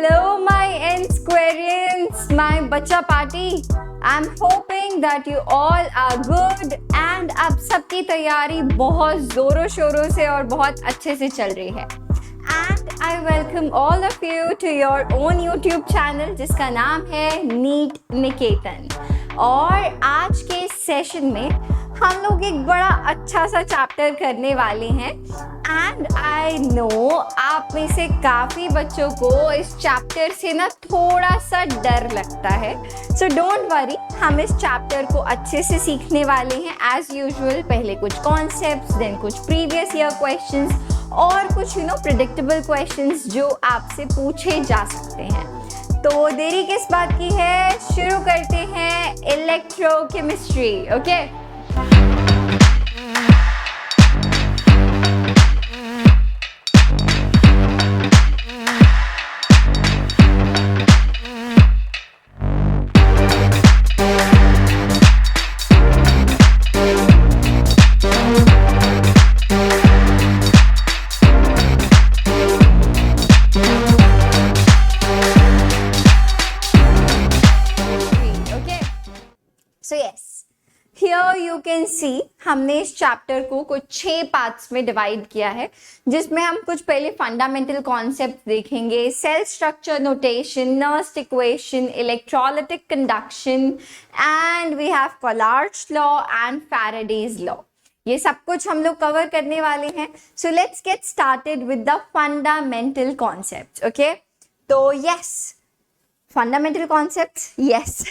Hello, my N-Squarians, my बच्चा party. I'm hoping that you all are good and अब सबकी तैयारी बहुत जोरों शोरों से और बहुत अच्छे से चल रही है. And I welcome all of you to your own YouTube channel जिसका नाम है नीट निकेतन. और आज के सेशन में हम लोग एक बड़ा अच्छा सा चैप्टर करने वाले हैं. एंड आई नो आप में से काफ़ी बच्चों को इस चैप्टर से ना थोड़ा सा डर लगता है. सो डोंट वरी, हम इस चैप्टर को अच्छे से सीखने वाले हैं एज यूजुअल. पहले कुछ कॉन्सेप्ट्स, देन कुछ प्रीवियस ईयर क्वेश्चंस और कुछ प्रेडिक्टेबल क्वेश्चंस जो आपसे पूछे जा सकते हैं. तो देरी किस बात की है, शुरू करते हैं इलेक्ट्रोकेमिस्ट्री. ओके कैन सी हमने इस चैप्टर को कुछ 6 पार्ट्स में डिवाइड किया है, जिसमें हम कुछ पहले फंडामेंटल कॉन्सेप्ट देखेंगे. Cell structure, notation, Nernst equation, electrolytic conduction and we have Kohlrausch's law and Faraday's law. ये सब कुछ हम लोग कवर करने वाले हैं. So let's get started with the fundamental concepts. Okay, तो yes, fundamental concepts, yes.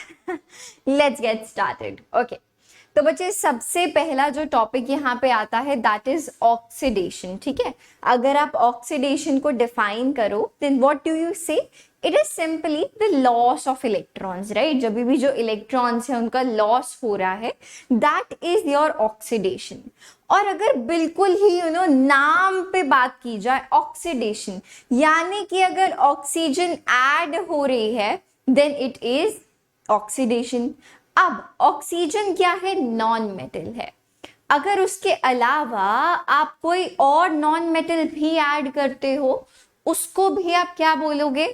Let's get started. Okay, तो बच्चे सबसे पहला जो टॉपिक यहाँ पे आता है दैट इज ऑक्सीडेशन. ठीक है, अगर आप ऑक्सीडेशन को डिफाइन करो देन व्हाट डू यू से? It is simply the loss of electrons, right. जब भी जो इलेक्ट्रॉन्स है उनका लॉस हो रहा है, दैट इज योर ऑक्सीडेशन. और अगर बिल्कुल ही नाम पे बात की जाए, ऑक्सीडेशन यानी कि अगर ऑक्सीजन ऐड हो रही है देन इट इज ऑक्सीडेशन. अब ऑक्सीजन क्या है? नॉन मेटल है. अगर उसके अलावा आप कोई और नॉन मेटल भी ऐड करते हो उसको भी आप क्या बोलोगे?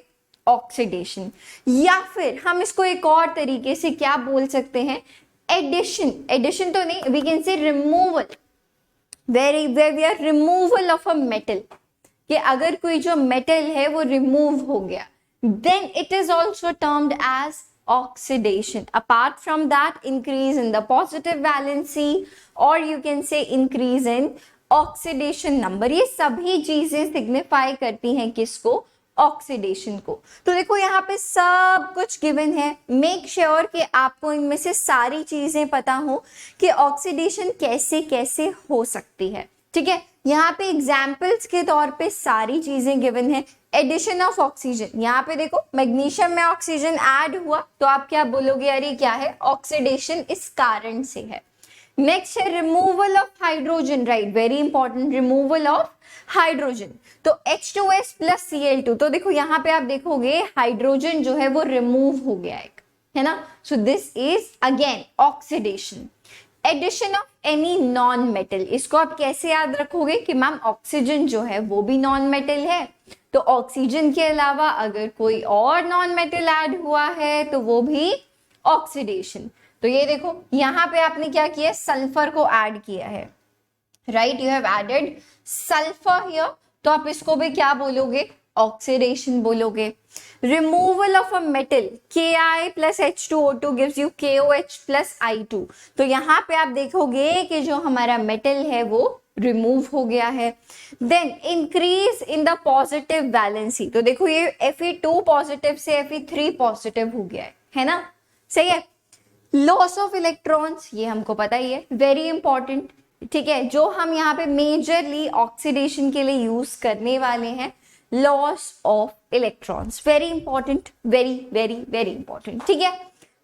ऑक्सीडेशन. या फिर हम इसको एक और तरीके से क्या बोल सकते हैं? एडिशन. एडिशन तो नहीं, we can say removal. Removal of a metal, कि अगर कोई जो मेटल है वो रिमूव हो गया then it is also termed as oxidation. Apart from that, increase in the positive valency or you can say increase in oxidation number. ये सभी चीजें सिग्निफाई करती हैं किसको? ऑक्सीडेशन को. तो देखो यहाँ पे सब कुछ गिवन है. मेक श्योर कि आपको इनमें से सारी चीजें पता हो कि ऑक्सीडेशन कैसे कैसे हो सकती है. ठीक है, यहाँ पे एग्जाम्पल्स के तौर पे सारी चीजें गिवन है. एडिशन ऑफ ऑक्सीजन, यहाँ पे देखो मैग्नीशियम में ऑक्सीजन ऐड हुआ तो आप क्या बोलोगे? अरे क्या है? ऑक्सीडेशन इस कारण से है. नेक्स्ट है removal of hydrogen, right, very important, removal of hydrogen. तो H2S प्लस Cl2, तो देखो यहाँ पे आप देखोगे हाइड्रोजन जो है वो रिमूव हो गया एक, है ना. So this is again oxidation. Addition of any non metal, इसको आप कैसे याद रखोगे कि मैम ऑक्सीजन जो है वो भी नॉन मेटल है, तो ऑक्सीजन के अलावा अगर कोई और नॉन मेटल ऐड हुआ है तो वो भी ऑक्सीडेशन. तो ये देखो यहाँ पे आपने क्या किया? सल्फर को ऐड किया है, right. You have added sulphur here, तो आप इसको भी क्या बोलोगे? ऑक्सीडेशन बोलोगे. Removal of a metal, Ki plus H2O2 gives you KOH plus I2. तो यहाँ पे आप देखोगे कि जो हमारा मेटल है वो रिमूव हो गया है. Then increase in the positive valency, तो देखो ये Fe2 पॉजिटिव से Fe3 पॉजिटिव हो गया है ना. सही है. लॉस ऑफ इलेक्ट्रॉन्स, ये हमको पता ही है, वेरी इंपॉर्टेंट. ठीक है, जो हम यहाँ पे मेजरली ऑक्सीडेशन के लिए यूज करने वाले हैं, loss of electrons, very important, very very very important. ठीक है,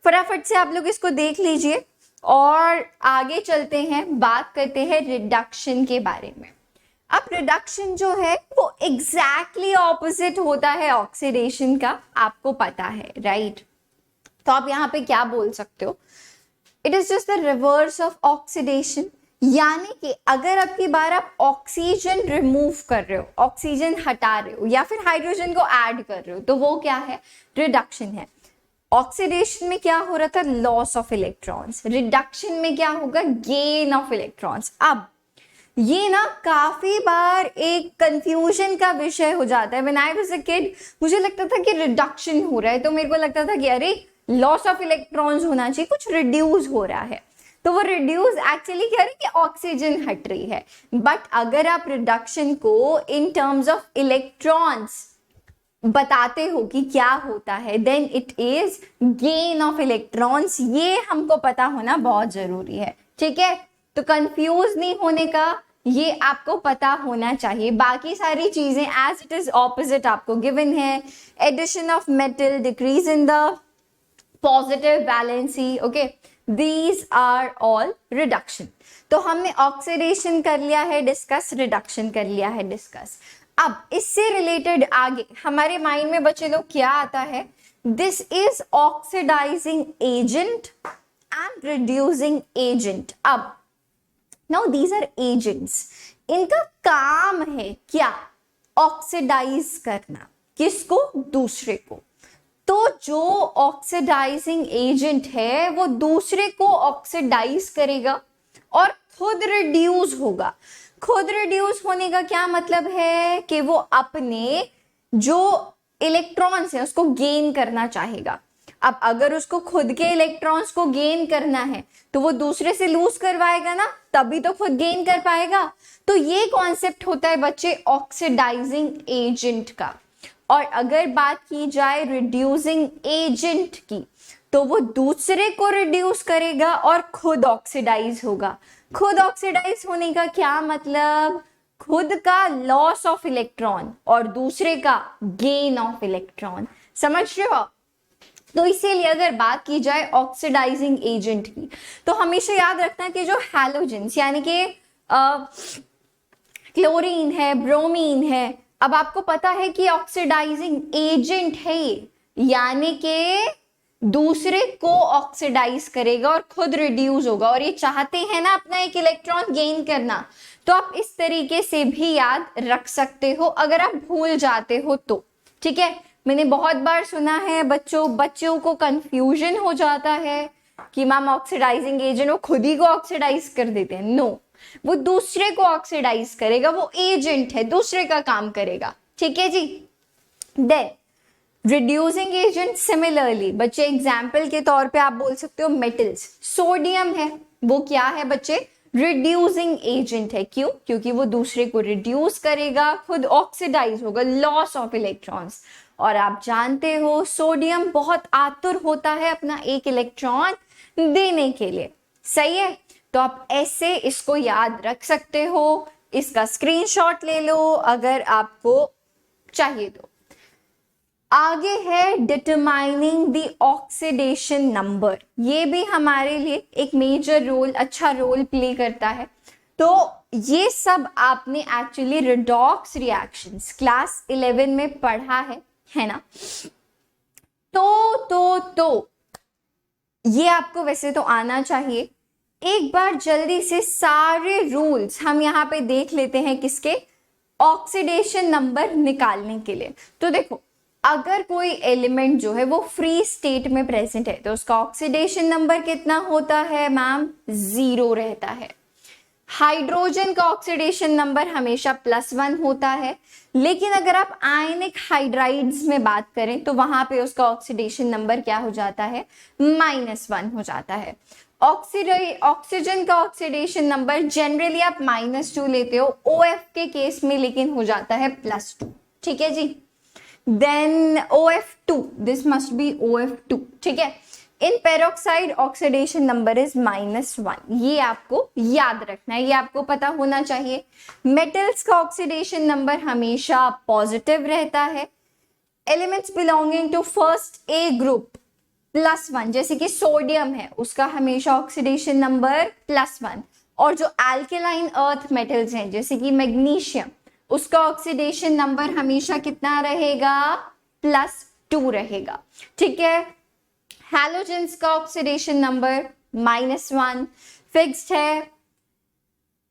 फटाफट से आप लोग इसको देख लीजिए और आगे चलते हैं, बात करते हैं रिडक्शन के बारे में. अब रिडक्शन जो है वो एग्जैक्टली ऑपोजिट होता है ऑक्सीडेशन का, आपको पता है, राइट. तो आप यहाँ पे क्या बोल सकते हो? It is just the reverse of oxidation. यानी कि अगर अब की बार आप ऑक्सीजन रिमूव कर रहे हो, ऑक्सीजन हटा रहे हो या फिर हाइड्रोजन को ऐड कर रहे हो, तो वो क्या है, रिडक्शन है। ऑक्सीडेशन में क्या हो रहा था, लॉस ऑफ इलेक्ट्रॉन्स, रिडक्शन में क्या होगा, गेन ऑफ इलेक्ट्रॉन्स। अब ये ना काफी बार एक कंफ्यूजन का विषय हो जाता है। When I was a kid मुझे लगता था कि रिडक्शन हो रहा है, तो मेरे को लगता था कि अरे लॉस ऑफ इलेक्ट्रॉन्स होना चाहिए, कुछ रिड्यूस हो रहा है। तो वो रिड्यूस एक्चुअली कह रहे हैं कि ऑक्सीजन हट रही है। बट अगर आप रिडक्शन को इन टर्म्स ऑफ इलेक्ट्रॉन्स बताते हो कि क्या होता है, then it is gain of electrons. ये हमको पता होना बहुत जरूरी है, ठीक है। तो कंफ्यूज नहीं होने का, ये आपको पता होना चाहिए। बाकी सारी चीजें एज इट इज ऑपोजिट आपको गिवन है। Addition of metal, decrease in the positive valency, okay, these are all reduction. तो हमने ऑक्सीडेशन कर लिया है डिस्कस, रिडक्शन कर लिया है डिस्कस। अब इससे रिलेटेड आगे हमारे माइंड में बच्चे लोग क्या आता है, this is oxidising agent and reducing agent. अब नाउ दीज आर एजेंट्स, इनका काम है क्या, ऑक्सीडाइज करना, किसको, दूसरे को। तो जो ऑक्सीडाइजिंग एजेंट है वो दूसरे को ऑक्सीडाइज करेगा और खुद रिड्यूस होगा। खुद रिड्यूस होने का क्या मतलब है कि वो अपने जो इलेक्ट्रॉन्स है उसको गेन करना चाहेगा। अब अगर उसको खुद के इलेक्ट्रॉन्स को गेन करना है तो वो दूसरे से लूज करवाएगा ना, तभी तो खुद गेन कर पाएगा। तो ये कॉन्सेप्ट होता है बच्चे ऑक्सीडाइजिंग एजेंट का। और अगर बात की जाए रिड्यूसिंग एजेंट की, तो वो दूसरे को रिड्यूस करेगा और खुद ऑक्सीडाइज होगा। खुद ऑक्सीडाइज होने का क्या मतलब, खुद का लॉस ऑफ इलेक्ट्रॉन और दूसरे का गेन ऑफ इलेक्ट्रॉन। समझ रहे हो। तो इसीलिए अगर बात की जाए ऑक्सीडाइजिंग एजेंट की, तो हमेशा याद रखना कि जो हैलोजेंस यानी कि क्लोरीन है, ब्रोमीन है, अब आपको पता है कि ऑक्सीडाइजिंग एजेंट है ये, यानी कि दूसरे को ऑक्सीडाइज करेगा और खुद रिड्यूस होगा। और ये चाहते हैं ना अपना एक इलेक्ट्रॉन गेन करना, तो आप इस तरीके से भी याद रख सकते हो अगर आप भूल जाते हो तो, ठीक है। मैंने बहुत बार सुना है बच्चों को कंफ्यूजन हो जाता है कि मैम ऑक्सीडाइजिंग एजेंट वो खुद ही को ऑक्सीडाइज कर देते हैं। नो, वो दूसरे को ऑक्सीडाइज करेगा, वो एजेंट है, दूसरे का काम करेगा, ठीक है जी। देन रिड्यूसिंग एजेंट सिमिलरली बच्चे एग्जाम्पल के तौर पे आप बोल सकते हो मेटल्स। सोडियम है, वो क्या है बच्चे, रिड्यूसिंग एजेंट है। क्यों, क्योंकि वो दूसरे को रिड्यूस करेगा, खुद ऑक्सीडाइज होगा, लॉस ऑफ इलेक्ट्रॉन्स। और आप जानते हो सोडियम बहुत आतुर होता है अपना एक इलेक्ट्रॉन देने के लिए, सही है। तो आप ऐसे इसको याद रख सकते हो, इसका स्क्रीनशॉट ले लो अगर आपको चाहिए तो। आगे है डिटरमाइनिंग द ऑक्सीडेशन नंबर। ये भी हमारे लिए एक मेजर रोल, अच्छा रोल प्ले करता है। तो ये सब आपने एक्चुअली रिडॉक्स रिएक्शंस क्लास 11 में पढ़ा है ना। तो ये आपको वैसे तो आना चाहिए। एक बार जल्दी से सारे रूल्स हम यहाँ पे देख लेते हैं किसके, ऑक्सीडेशन नंबर निकालने के लिए। तो देखो, अगर कोई एलिमेंट जो है वो फ्री स्टेट में प्रेजेंट है तो उसका ऑक्सीडेशन नंबर कितना होता है मैम, 0 रहता है। हाइड्रोजन का ऑक्सीडेशन नंबर हमेशा +1 होता है। लेकिन अगर आप आयनिक हाइड्राइड्स में बात करें तो वहां पे उसका ऑक्सीडेशन नंबर क्या हो जाता है, -1 हो जाता है। ऑक्सीजन का ऑक्सीडेशन नंबर जनरली आप -2 लेते हो, OF के केस में लेकिन हो जाता है +2, ठीक है जी। Then OF2, this must be OF2, ठीक है। In peroxide oxidation number is -1, ये आपको याद रखना है, ये आपको पता होना चाहिए। मेटल्स का ऑक्सीडेशन नंबर हमेशा पॉजिटिव रहता है। Elements belonging to first A group +1, जैसे कि सोडियम है उसका हमेशा ऑक्सीडेशन नंबर +1। और जो एल्केलाइन अर्थ मेटल्स हैं जैसे कि मैग्नीशियम, उसका ऑक्सीडेशन नंबर हमेशा कितना रहेगा, +2 रहेगा, ठीक है। हैलोजेंस का ऑक्सीडेशन नंबर -1 फिक्स्ड है।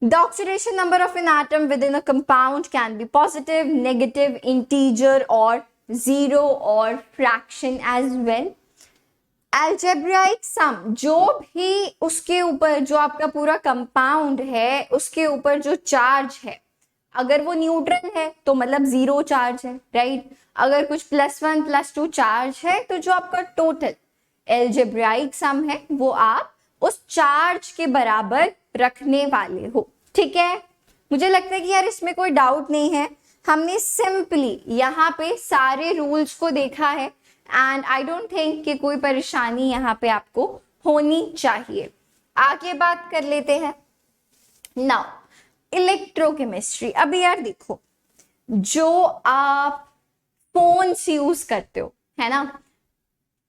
The oxidation number of an atom within a compound can be positive, negative, integer or zero or fraction as well. Algebraic sum, जो भी उसके ऊपर जो आपका पूरा कंपाउंड है उसके ऊपर जो चार्ज है, अगर वो न्यूट्रल है तो मतलब जीरो चार्ज है, राइट? अगर कुछ +1 +2 चार्ज है तो जो आपका टोटल एल्जेब्राइक सम है वो आप उस चार्ज के बराबर रखने वाले हो, ठीक है? मुझे लगता है कि यार इसमें कोई डाउट नहीं है, हमने सिंपली यहाँ पे सारे रूल्स को देखा है एंड आई डोंट थिंक कि कोई परेशानी यहाँ पे आपको होनी चाहिए। आगे बात कर लेते हैं नाउ इलेक्ट्रोकेमिस्ट्री। अब यार देखो, जो आप फोन्स यूज करते हो है ना,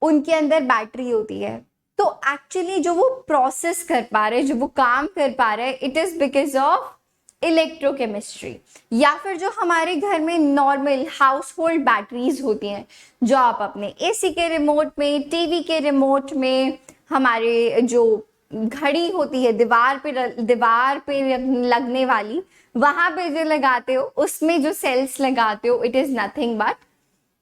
उनके अंदर बैटरी होती है, तो एक्चुअली जो वो प्रोसेस कर पा रहे, जो वो काम कर पा रहे, it is because of electrochemistry. या फिर जो हमारे घर में नॉर्मल हाउस होल्ड बैटरीज होती हैं, जो आप अपने एसी के रिमोट में, टीवी के रिमोट में, हमारे जो घड़ी होती है दीवार पे लगने वाली, वहां पे जो लगाते हो, उसमें जो सेल्स लगाते हो, it is nothing but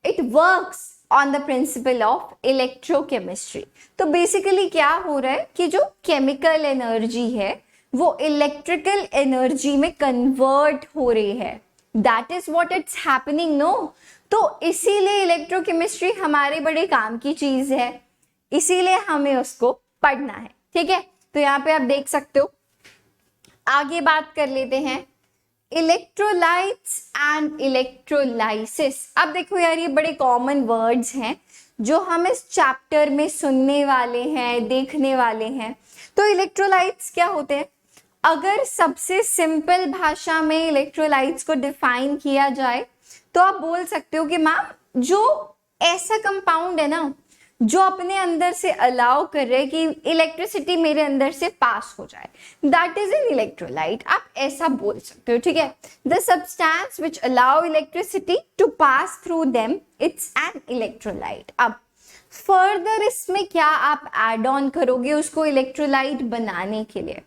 it works on the principle of electrochemistry. तो बेसिकली क्या हो रहा है कि जो केमिकल एनर्जी है वो इलेक्ट्रिकल एनर्जी में कन्वर्ट हो रही है, that is what it's happening, no? तो इसीलिए इलेक्ट्रोकेमिस्ट्री हमारे बड़े काम की चीज है, इसीलिए हमें उसको पढ़ना है, ठीक है? तो यहाँ पे आप देख सकते हो। आगे बात कर लेते हैं इलेक्ट्रोलाइट्स एंड इलेक्ट्रोलाइसिस। अब देखो यार, ये बड़े कॉमन वर्ड्स हैं जो हम इस चैप्टर में सुनने वाले हैं, देखने वाले हैं। तो इलेक्ट्रोलाइट्स क्या होते हैं? अगर सबसे सिंपल भाषा में इलेक्ट्रोलाइट्स को डिफाइन किया जाए तो आप बोल सकते हो कि मैम, जो ऐसा कंपाउंड है ना जो अपने अंदर से अलाउ कर रहे कि इलेक्ट्रिसिटी मेरे अंदर से पास हो जाए, दैट इज एन इलेक्ट्रोलाइट। आप ऐसा बोल सकते हो, ठीक है? The substance which allow electricity to pass through them, it's an electrolyte. अब फर्दर इसमें क्या आप एड ऑन करोगे उसको इलेक्ट्रोलाइट बनाने के लिए,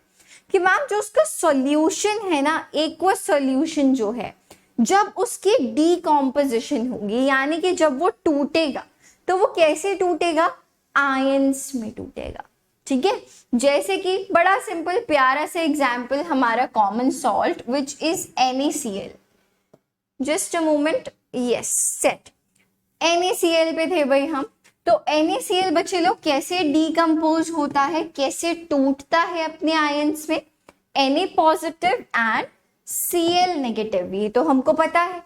कि मैम जो उसका सॉल्यूशन है ना, एक्वस सॉल्यूशन जो है, जब उसकी डीकॉम्पोजिशन होगी, यानी कि जब वो टूटेगा तो वो कैसे टूटेगा? आयंस में टूटेगा, ठीक है? जैसे कि बड़ा सिंपल प्यारा सा एग्जाम्पल हमारा common salt which is NaCl। Just a moment, yes, set. NaCl पे थे भाई हम। तो NaCl बच्चे लोग कैसे डीकम्पोज होता है, कैसे टूटता है अपने आयंस में? Na positive and Cl negative, ये तो हमको पता है।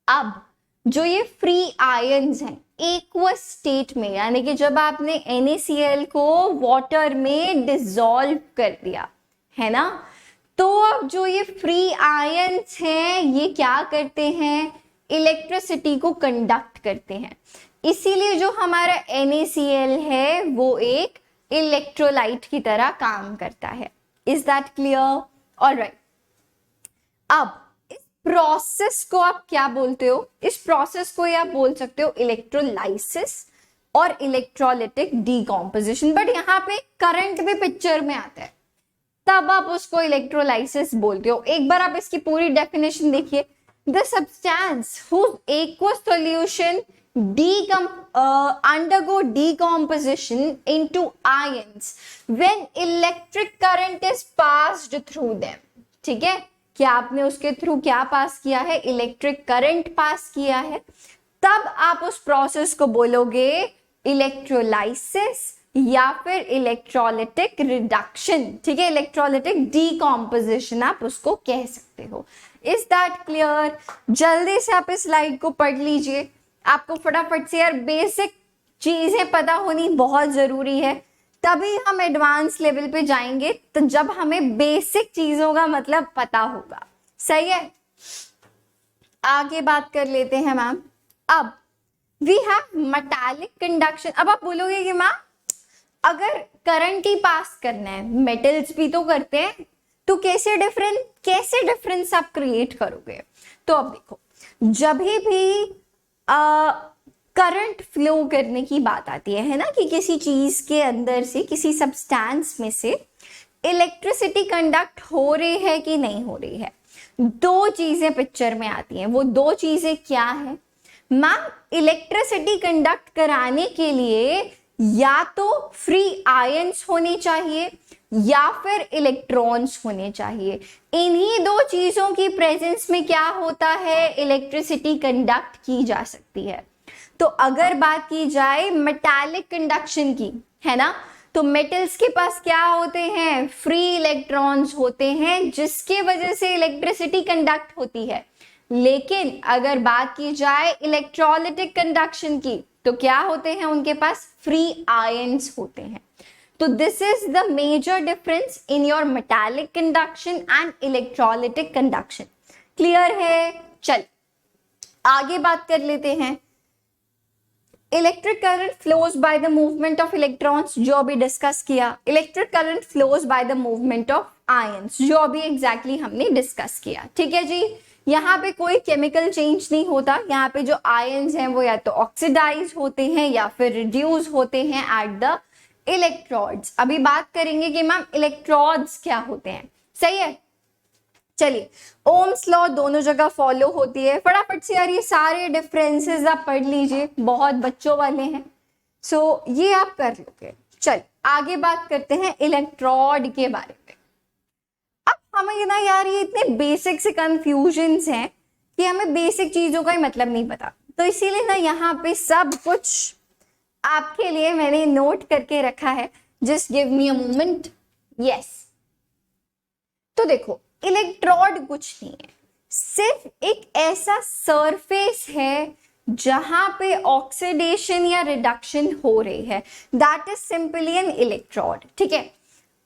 अब जो ये फ्री आयंस हैं एक्वस स्टेट में, यानी कि जब आपने NaCl को वाटर में डिसॉल्व कर दिया है ना, तो अब जो ये फ्री आयंस हैं ये क्या करते हैं? इलेक्ट्रिसिटी को कंडक्ट करते हैं। इसीलिए जो हमारा NaCl है वो एक इलेक्ट्रोलाइट की तरह काम करता है। Is that clear? ऑलराइट। अब प्रोसेस को आप क्या बोलते हो? इस प्रोसेस को आप बोल सकते हो इलेक्ट्रोलाइसिस और इलेक्ट्रोलिटिक डीकॉम्पोजिशन। बट यहाँ पे करंट भी पिक्चर में आता है, तब आप उसको इलेक्ट्रोलाइसिस बोलते हो। एक बार आप इसकी पूरी डेफिनेशन देखिए। The substance whose aqueous solution undergo decomposition into ions when electric current is passed through them। ठीक है, क्या आपने उसके थ्रू क्या पास किया है? इलेक्ट्रिक करंट पास किया है। तब आप उस प्रोसेस को बोलोगे इलेक्ट्रोलाइसिस या फिर इलेक्ट्रोलिटिक रिडक्शन। ठीक है, इलेक्ट्रोलिटिक डीकॉम्पोजिशन आप उसको कह सकते हो। Is that clear? जल्दी से आप इस स्लाइड को पढ़ लीजिए। आपको फटाफट से यार बेसिक चीजें पता होनी बहुत जरूरी है, तभी हम एडवांस लेवल पे जाएंगे। तो जब हमें बेसिक चीजों का मतलब पता होगा, सही है। आगे बात कर लेते हैं मैम। अब वी हैव मेटालिक कंडक्शन। अब आप बोलोगे कि मैम अगर करंट ही पास करना है, मेटल्स भी तो करते हैं, तो कैसे डिफरेंस आप क्रिएट करोगे? तो अब देखो, जब भी करंट फ्लो करने की बात आती है ना, कि किसी चीज के अंदर से, किसी सब्सटेंस में से इलेक्ट्रिसिटी कंडक्ट हो रही है कि नहीं हो रही है, दो चीजें पिक्चर में आती हैं। वो दो चीजें क्या है मैम? इलेक्ट्रिसिटी कंडक्ट कराने के लिए या तो फ्री आयंस होने चाहिए या फिर इलेक्ट्रॉन्स होने चाहिए। इन्हीं दो चीजों की प्रेजेंस में क्या होता है? इलेक्ट्रिसिटी कंडक्ट की जा सकती है। तो अगर बात की जाए मेटालिक कंडक्शन की, है ना, तो मेटल्स के पास क्या होते हैं? फ्री इलेक्ट्रॉन्स होते हैं, जिसकी वजह से इलेक्ट्रिसिटी कंडक्ट होती है। लेकिन अगर बात की जाए इलेक्ट्रोलाइटिक कंडक्शन की, तो क्या होते हैं? उनके पास फ्री आयंस होते हैं। तो this is the major difference in your metallic conduction and electrolytic conduction. Clear है? चल आगे बात कर लेते हैं। Electric current flows by the movement of electrons, जो अभी डिस्कस किया। Electric current flows by the movement of ions, जो अभी एग्जैक्टली हमने डिस्कस किया। ठीक है जी, यहाँ पे कोई केमिकल चेंज नहीं होता। यहाँ पे जो आयंस हैं वो या तो ऑक्सीडाइज होते हैं या फिर रिड्यूस होते हैं एट द इलेक्ट्रोड्स। अभी बात करेंगे कि मैम इलेक्ट्रोड्स क्या होते हैं। सही है, चलिए ओम्स लॉ दोनों जगह फॉलो होती है। फटाफट से यार ये सारे डिफरेंसेस आप पढ़ लीजिए, बहुत बच्चों वाले हैं, सो ये आप कर लोगे। चल आगे बात करते हैं इलेक्ट्रोड के बारे में। अब हमें ना यार ये इतने बेसिक से कंफ्यूजन्स हैं कि हमें बेसिक चीजों का ही मतलब नहीं पता, तो इसीलिए ना यहाँ पे सब कुछ आपके लिए मैंने नोट करके रखा है। Just give me a moment. Yes, तो देखो इलेक्ट्रोड कुछ नहीं है, सिर्फ एक ऐसा सरफेस है जहां पे ऑक्सीडेशन या रिडक्शन हो रही है। That is simply N electrode. ठीक है,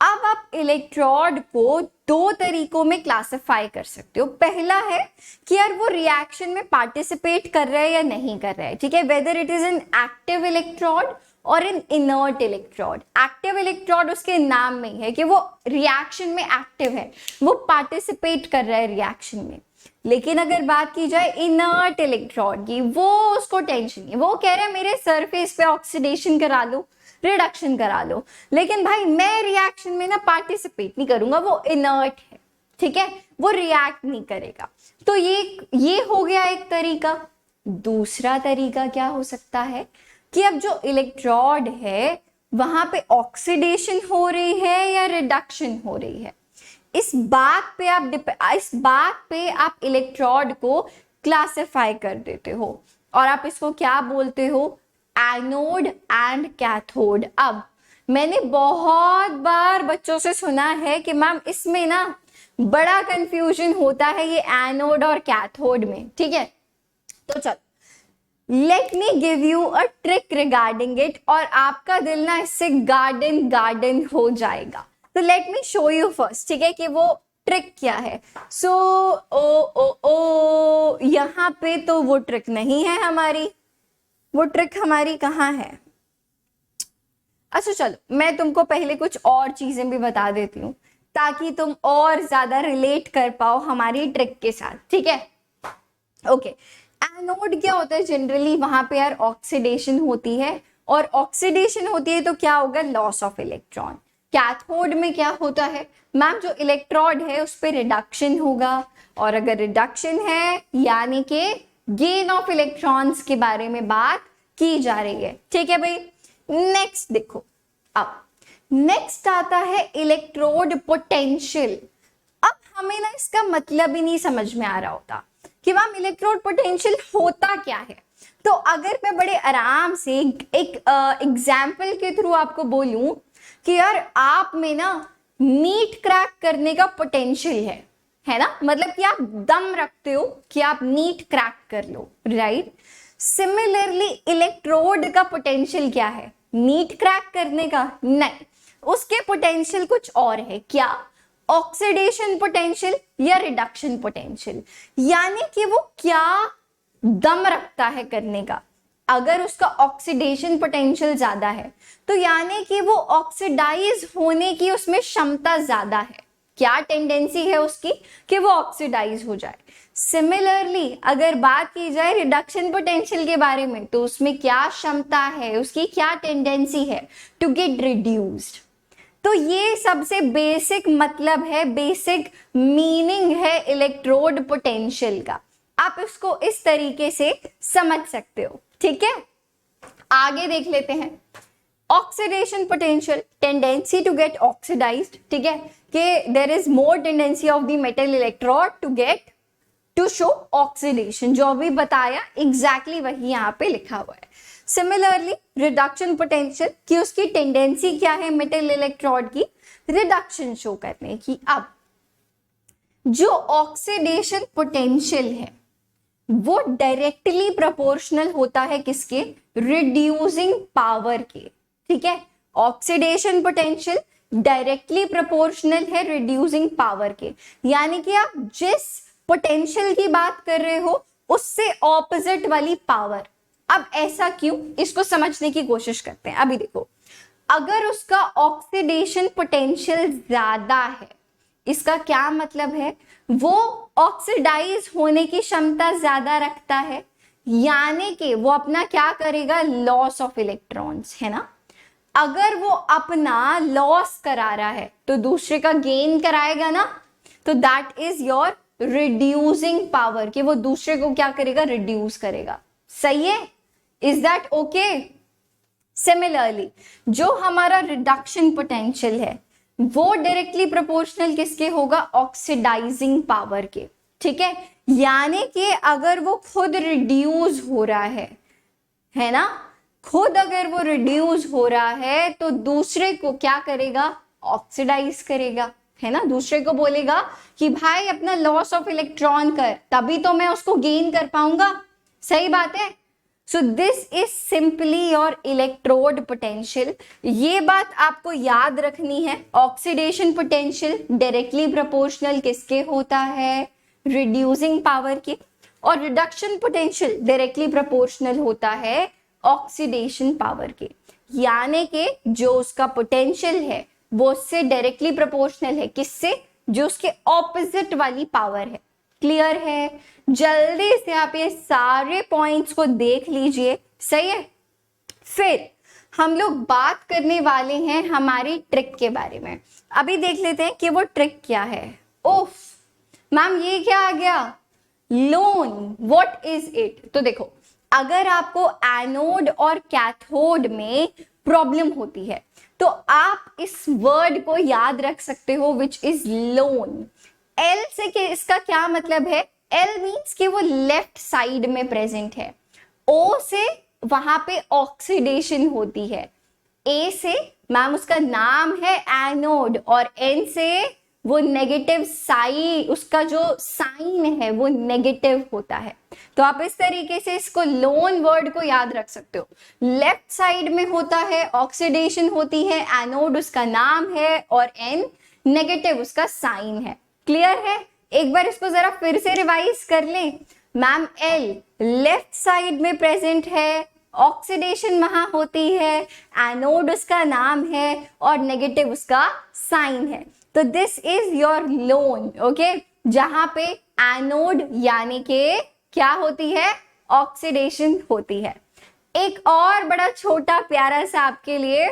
अब आप इलेक्ट्रोड को दो तरीकों में क्लासिफाई कर सकते हो। पहला है कि यार वो रिएक्शन में पार्टिसिपेट कर रहा है या नहीं कर रहा है। ठीक है, whether it is an active electrode और an inert electrode. Active electrode उसके नाम में है कि वो रिएक्शन में एक्टिव है, वो पार्टिसिपेट कर रहा है रिएक्शन में। लेकिन अगर बात की जाए इनर्ट इलेक्ट्रोड की, वो उसको टेंशन नहीं, वो कह रहा है मेरे सरफेस पे ऑक्सीडेशन करा लो, रिडक्शन करा लो, लेकिन भाई मैं रिएक्शन में ना पार्टिसिपेट नहीं करूंगा, वो इनर्ट है। ठीक है, वो रिएक्ट नहीं करेगा। तो ये हो गया एक तरीका। दूसरा तरीका क्या हो सकता है कि अब जो इलेक्ट्रोड है वहां पे ऑक्सीडेशन हो रही है या रिडक्शन हो रही है, इस बात पे आप इलेक्ट्रोड को क्लासिफाई कर देते हो और आप इसको क्या बोलते हो? Anode and cathode. अब मैंने बहुत बार बच्चों से सुना है कि मैम इसमें ना बड़ा कंफ्यूजन होता है ये एनोड और कैथोड में। ठीक है, तो चल let me give you a trick regarding it, और आपका दिल ना इससे गार्डन हो जाएगा। तो let me show you first, ठीक है, कि वो ट्रिक क्या है। सो यहाँ पे तो वो ट्रिक नहीं है हमारी, वो ट्रिक हमारी कहाँ है? अच्छा चलो मैं तुमको पहले कुछ और चीजें भी बता देती हूँ ताकि तुम और ज्यादा रिलेट कर पाओ हमारी ट्रिक के साथ। ठीक है, ओके। एनोड क्या होता है? जनरली वहां पे यार ऑक्सीडेशन होती है, और ऑक्सीडेशन होती है तो क्या होगा? Loss of electron. कैथोड में क्या होता है मैम? जो इलेक्ट्रोड है उस पर रिडक्शन होगा, और अगर रिडक्शन है यानी कि गेन ऑफ इलेक्ट्रॉन्स के बारे में बात की जा रही है। ठीक है भाई, नेक्स्ट देखो, अब नेक्स्ट आता है इलेक्ट्रोड पोटेंशियल। अब हमें ना इसका मतलब ही नहीं समझ में आ रहा होता कि मैम इलेक्ट्रोड पोटेंशियल होता क्या है। तो अगर मैं बड़े आराम से एक एग्जाम्पल के थ्रू आपको बोलूं कि यार आप में ना नीट क्रैक करने का पोटेंशियल है ना, मतलब कि आप दम रखते हो कि आप नीट क्रैक कर लो, राइट। सिमिलरली इलेक्ट्रोड का पोटेंशियल क्या है? नीट क्रैक करने का नहीं, उसके पोटेंशियल कुछ और है। क्या? ऑक्सीडेशन पोटेंशियल या रिडक्शन पोटेंशियल, यानी कि वो क्या दम रखता है करने का। अगर उसका ऑक्सीडेशन पोटेंशियल ज्यादा है तो यानी कि वो ऑक्सीडाइज होने की उसमें क्षमता ज्यादा है। क्या टेंडेंसी है उसकी? कि वो ऑक्सीडाइज हो जाए। सिमिलरली अगर बात की जाए रिडक्शन पोटेंशियल के बारे में, तो उसमें क्या क्षमता है, उसकी क्या टेंडेंसी है? To get reduced. तो ये सबसे बेसिक मतलब है, बेसिक मीनिंग है इलेक्ट्रोड पोटेंशियल का। आप इसको इस तरीके से समझ सकते हो, ठीक है। आगे देख लेते हैं। Oxidation potential, tendency to get oxidised, ठीक है, कि there is more tendency of the metal electrode to get to show oxidation, जो अभी बताया एग्जैक्टली वही यहाँ पे लिखा हुआ है। सिमिलरली रिडक्शन पोटेंशियल, कि उसकी टेंडेंसी क्या है मेटल इलेक्ट्रोड की, रिडक्शन शो करने की। अब जो ऑक्सीडेशन पोटेंशियल है वो डायरेक्टली प्रोपोर्शनल होता है किसके, रिड्यूसिंग पावर के, ठीक है। ऑक्सीडेशन पोटेंशियल डायरेक्टली प्रोपोर्शनल है रिड्यूसिंग पावर के, यानी कि आप जिस पोटेंशियल की बात कर रहे हो उससे ऑपोजिट वाली पावर। अब ऐसा क्यों, इसको समझने की कोशिश करते हैं। अभी देखो, अगर उसका ऑक्सीडेशन पोटेंशियल ज्यादा है, इसका क्या मतलब है, वो ऑक्सीडाइज होने की क्षमता ज्यादा रखता है, यानी कि वो अपना क्या करेगा, लॉस ऑफ इलेक्ट्रॉन्स, है ना। अगर वो अपना लॉस करा रहा है तो दूसरे का गेन कराएगा ना, तो that is your reducing power, कि वो दूसरे को क्या करेगा, रिड्यूस करेगा। सही है, इज दैट ओके। सिमिलरली जो हमारा रिडक्शन पोटेंशियल है वो डायरेक्टली प्रोपोर्शनल किसके होगा, ऑक्सीडाइजिंग पावर के, ठीक है। यानी कि अगर वो खुद रिड्यूस हो रहा है ना, खुद अगर वो रिड्यूस हो रहा है तो दूसरे को क्या करेगा, ऑक्सीडाइज करेगा, है ना। दूसरे को बोलेगा कि भाई अपना लॉस ऑफ इलेक्ट्रॉन कर, तभी तो मैं उसको गेन कर पाऊंगा। सही बात है। सो this is simply your electrode potential. ये बात आपको याद रखनी है, ऑक्सीडेशन पोटेंशियल डायरेक्टली प्रोपोर्शनल किसके होता है, रिड्यूसिंग पावर के, और रिडक्शन पोटेंशियल डायरेक्टली प्रोपोर्शनल होता है ऑक्सीडेशन पावर के। यानी कि जो उसका पोटेंशियल है वो उससे डायरेक्टली प्रोपोर्शनल है किससे, जो उसके ऑपोजिट वाली पावर है। क्लियर है। जल्दी से आप ये सारे पॉइंट्स को देख लीजिए, सही है। फिर हम लोग बात करने वाले हैं हमारी ट्रिक के बारे में। अभी देख लेते हैं कि वो ट्रिक क्या है। ओफ मैम ये क्या आ गया, लोन, व्हाट इज इट। तो देखो, अगर आपको एनोड और कैथोड में प्रॉब्लम होती है तो आप इस वर्ड को याद रख सकते हो, विच इज लोन। एल से के इसका क्या मतलब है, एल मीन्स कि वो लेफ्ट साइड में प्रेजेंट है। ओ से वहां पे ऑक्सीडेशन होती है। ए से मैम उसका नाम है एनोड, और एन से वो नेगेटिव साइन, उसका जो साइन है वो नेगेटिव होता है। तो आप इस तरीके से इसको लोन वर्ड को याद रख सकते हो। लेफ्ट साइड में होता है, ऑक्सीडेशन होती है, एनोड उसका नाम है और एन नेगेटिव उसका साइन है। क्लियर है। एक बार इसको जरा फिर से रिवाइज कर लें। मैम एल लेफ्ट साइड में प्रेजेंट है, ऑक्सीडेशन वहां होती है, एनोड उसका नाम है और नेगेटिव उसका साइन है। तो this is your loan, okay, जहां पे एनोड यानी कि क्या होती है, ऑक्सीडेशन होती है। एक और बड़ा छोटा प्यारा सा आपके लिए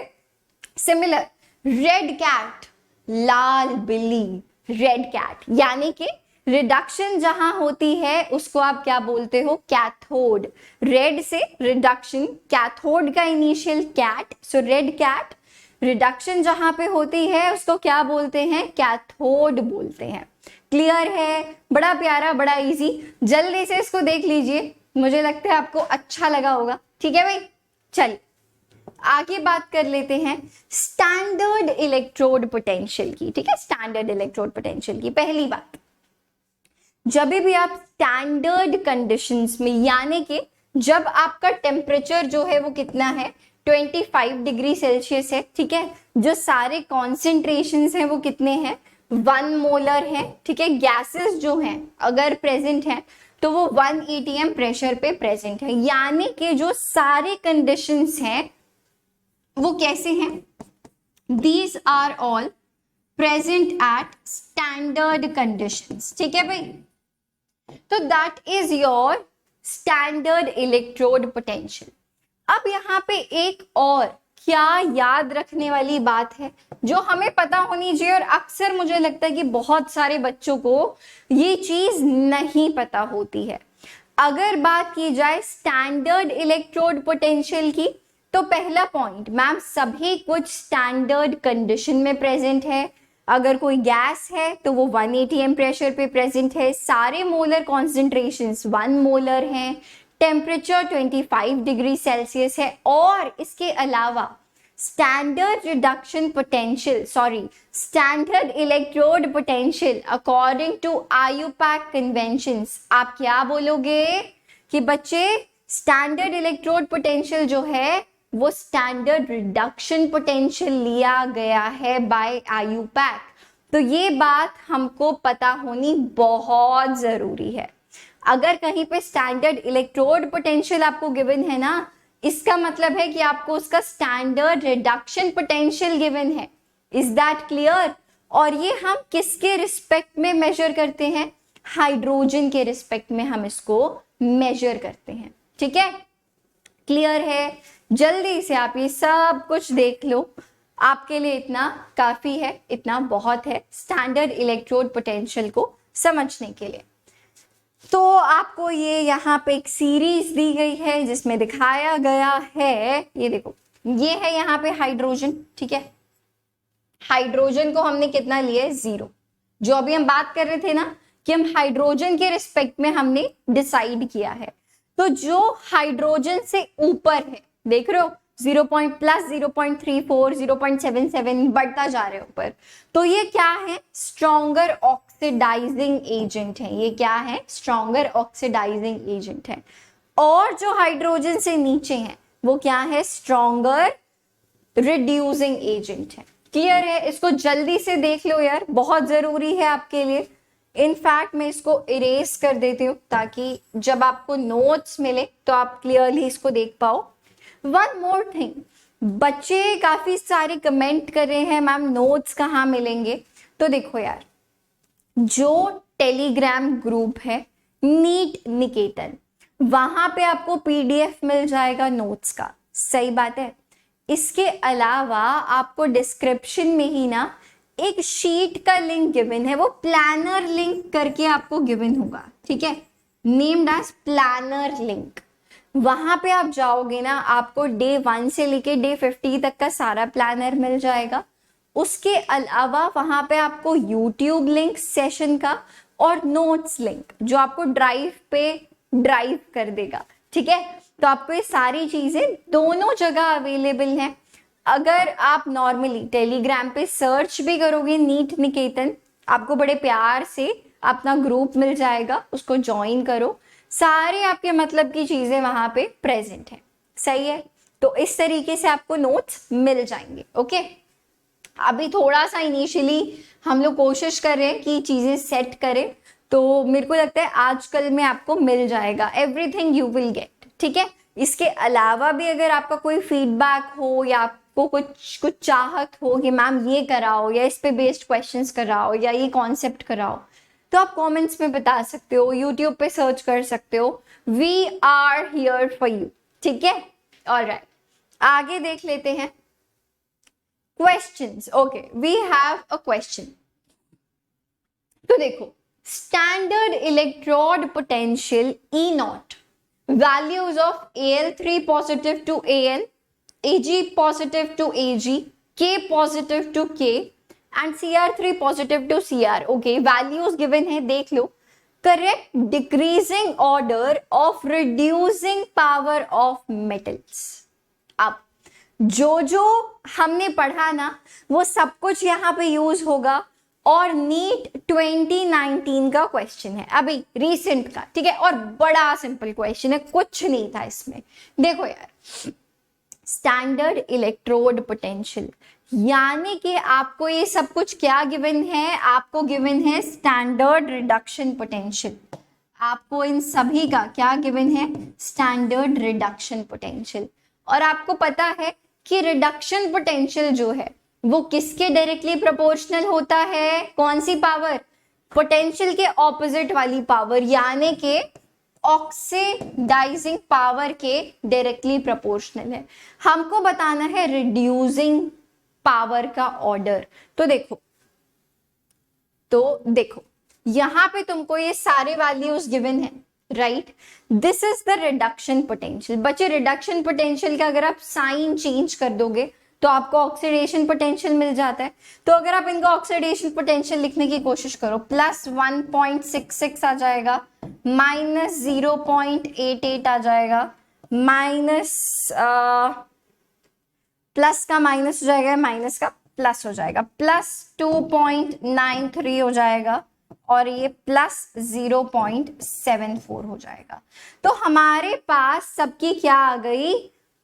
सिमिलर, रेड कैट, लाल बिल्ली, रेड कैट, यानी कि रिडक्शन जहां होती है उसको आप क्या बोलते हो, कैथोड। रेड से रिडक्शन, कैथोड का इनिशियल कैट, सो रेड कैट। रिडक्शन जहां पे होती है उसको क्या बोलते हैं, कैथोड बोलते हैं। क्लियर है। बड़ा प्यारा, बड़ा इजी। जल्दी से इसको देख लीजिए, मुझे लगता है आपको अच्छा लगा होगा। ठीक है भाई, चलिए आगे बात कर लेते हैं स्टैंडर्ड इलेक्ट्रोड पोटेंशियल की। ठीक है, स्टैंडर्ड इलेक्ट्रोड पोटेंशियल की पहली बात, जब भी आप स्टैंडर्ड कंडीशंस में, यानी कि जब आपका टेम्परेचर जो है वो कितना है, 25 डिग्री सेल्सियस है, ठीक है, जो सारे कॉन्सेंट्रेशंस हैं वो कितने हैं, 1 मोलर है, ठीक है, गैसेस जो हैं अगर प्रेजेंट हैं तो वो 1 atm प्रेशर पे प्रेजेंट है। यानी कि जो सारे कंडीशंस हैं वो कैसे हैं, these are all present at standard conditions. ठीक है भाई, तो that is your standard electrode potential. अब यहाँ पे एक और क्या याद रखने वाली बात है जो हमें पता होनी चाहिए, और अक्सर मुझे लगता है कि बहुत सारे बच्चों को ये चीज नहीं पता होती है। अगर बात की जाए स्टैंडर्ड इलेक्ट्रोड पोटेंशियल की, तो पहला पॉइंट मैम, सभी कुछ स्टैंडर्ड कंडीशन में प्रेजेंट है। अगर कोई गैस है तो वो 1 atm प्रेशर पे प्रेजेंट है, सारे मोलर कॉन्सेंट्रेशंस 1 मोलर हैं, टेम्परेचर 25 डिग्री सेल्सियस है, और इसके अलावा standard reduction potential, sorry standard electrode potential according to IUPAC conventions. आप क्या बोलोगे कि बच्चे स्टैंडर्ड इलेक्ट्रोड पोटेंशियल जो है वो स्टैंडर्ड रिडक्शन पोटेंशियल लिया गया है बाय आयुपैक। तो ये बात हमको पता होनी बहुत जरूरी है। अगर कहीं पे स्टैंडर्ड इलेक्ट्रोड पोटेंशियल आपको गिवन है ना, इसका मतलब है कि आपको उसका स्टैंडर्ड रिडक्शन पोटेंशियल गिवन है। Is that clear? और ये हम किसके रिस्पेक्ट में मेजर करते हैं? हाइड्रोजन के रिस्पेक्ट में हम इसको मेजर करते हैं। ठीक है, क्लियर है? जल्दी से आप ये सब कुछ देख लो, आपके लिए इतना काफी है, इतना बहुत है स्टैंडर्ड इलेक्ट्रोड पोटेंशियल को समझने के लिए। तो आपको ये यहाँ पे एक सीरीज दी गई है जिसमें दिखाया गया है, ये देखो, ये है यहाँ पे हाइड्रोजन। ठीक है, हाइड्रोजन को हमने कितना लिया है? 0। जो अभी हम बात कर रहे थे ना कि हम हाइड्रोजन के रिस्पेक्ट में हमने डिसाइड किया है, तो जो हाइड्रोजन से ऊपर है, देख रहे हो 0.34 0.77 बढ़ता जा रहे ऊपर, तो ये क्या है? स्ट्रॉन्गर ऑक्सीडाइजिंग एजेंट है। ये क्या है? स्ट्रॉन्गर ऑक्सीडाइजिंग एजेंट है। और जो हाइड्रोजन से नीचे है वो क्या है? स्ट्रॉन्गर रिड्यूसिंग एजेंट है। क्लियर है? इसको जल्दी से देख लो यार, बहुत जरूरी है आपके लिए। इनफैक्ट मैं इसको इरेज कर देती हूँ ताकि जब आपको नोट्स मिले तो आप क्लियरली इसको देख पाओ। वन मोर थिंग, बच्चे काफी सारे कमेंट कर रहे हैं मैम नोट्स कहाँ मिलेंगे। तो देखो यार, जो टेलीग्राम ग्रुप है नीट निकेतन, वहां पे आपको पीडीएफ मिल जाएगा नोट्स का। सही बात है। इसके अलावा आपको डिस्क्रिप्शन में ही ना एक शीट का लिंक गिवन है, वो प्लानर लिंक करके आपको गिवन होगा। ठीक है, नेम्ड एज प्लानर लिंक। वहां पे आप जाओगे ना, आपको डे 1 से लेके डे 50 तक का सारा प्लानर मिल जाएगा। उसके अलावा वहां पे आपको यूट्यूब लिंक सेशन का और नोट्स लिंक जो आपको ड्राइव पे ड्राइव कर देगा। ठीक है, तो आपको ये सारी चीजें दोनों जगह अवेलेबल हैं। अगर आप नॉर्मली टेलीग्राम पे सर्च भी करोगे नीट निकेतन, आपको बड़े प्यार से अपना ग्रुप मिल जाएगा, उसको ज्वाइन करो। सारे आपके मतलब की चीजें वहां पे प्रेजेंट है। सही है, तो इस तरीके से आपको नोट्स मिल जाएंगे। ओके, अभी थोड़ा सा इनिशियली हम लोग कोशिश कर रहे हैं कि चीजें सेट करें, तो मेरे को लगता है आजकल में आपको मिल जाएगा, एवरीथिंग यू विल गेट। ठीक है, इसके अलावा भी अगर आपका कोई फीडबैक हो या आपको कुछ चाहत हो कि मैम ये कराओ या इस पे बेस्ड क्वेश्चंस कराओ या ये कॉन्सेप्ट कराओ, तो आप कमेंट्स में बता सकते हो, यूट्यूब पे सर्च कर सकते हो। We are here for you. ठीक है, ऑलराइट, आगे देख लेते हैं questions. Okay, we have a question. तो देखो, standard electrode potential E nought, values of Al3 positive to Al, Ag positive to Ag, K positive to K and Cr3 positive to Cr. Okay, values given है, देख लो। Correct decreasing order of reducing power of metals. अब जो हमने पढ़ा ना वो सब कुछ यहाँ पे यूज होगा, और नीट 2019 का क्वेश्चन है, अभी रीसेंट का। ठीक है, और बड़ा सिंपल क्वेश्चन है, कुछ नहीं था इसमें। देखो यार, स्टैंडर्ड इलेक्ट्रोड पोटेंशियल, यानी कि आपको ये सब कुछ क्या गिवन है? आपको गिवन है स्टैंडर्ड रिडक्शन पोटेंशियल। आपको इन सभी का क्या गिवन है? Standard reduction potential. और आपको पता है कि रिडक्शन पोटेंशियल जो है वो किसके डायरेक्टली प्रोपोर्शनल होता है? कौन सी पावर? पोटेंशियल के ऑपोजिट वाली पावर, यानी कि ऑक्सीडाइजिंग पावर के डायरेक्टली प्रोपोर्शनल है। हमको बताना है रिड्यूसिंग पावर का ऑर्डर। तो देखो यहां पे तुमको ये सारे वैल्यूज गिवन है, right. This is the reduction potential. बच्चे रिडक्शन पोटेंशियल का अगर आप साइन चेंज कर दोगे तो आपको ऑक्सीडेशन पोटेंशियल मिल जाता है। तो अगर आप इनको ऑक्सीडेशन पोटेंशियल लिखने की कोशिश करो, प्लस 1.66 आ जाएगा, माइनस 0.88 आ जाएगा, माइनस प्लस का माइनस हो जाएगा, माइनस का प्लस हो जाएगा, प्लस 2.93 हो जाएगा, और ये प्लस 0.74 हो जाएगा। तो हमारे पास सबकी क्या आ गई,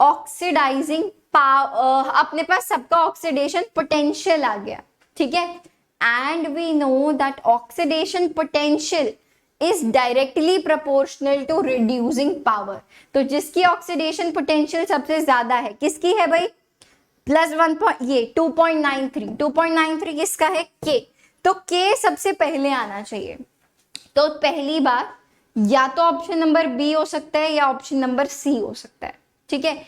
ऑक्सीडाइजिंग अपने पास सबका ऑक्सीडेशन पोटेंशियल आ गया, ठीक है। And we know that oxidation potential is directly proportional to reducing power. तो जिसकी ऑक्सीडेशन पोटेंशियल सबसे ज्यादा है, किसकी है भाई, प्लस 2.93 किसका है, के। तो के सबसे पहले आना चाहिए। तो पहली बार या तो ऑप्शन नंबर बी हो सकता है या ऑप्शन नंबर सी हो सकता है, ठीक है।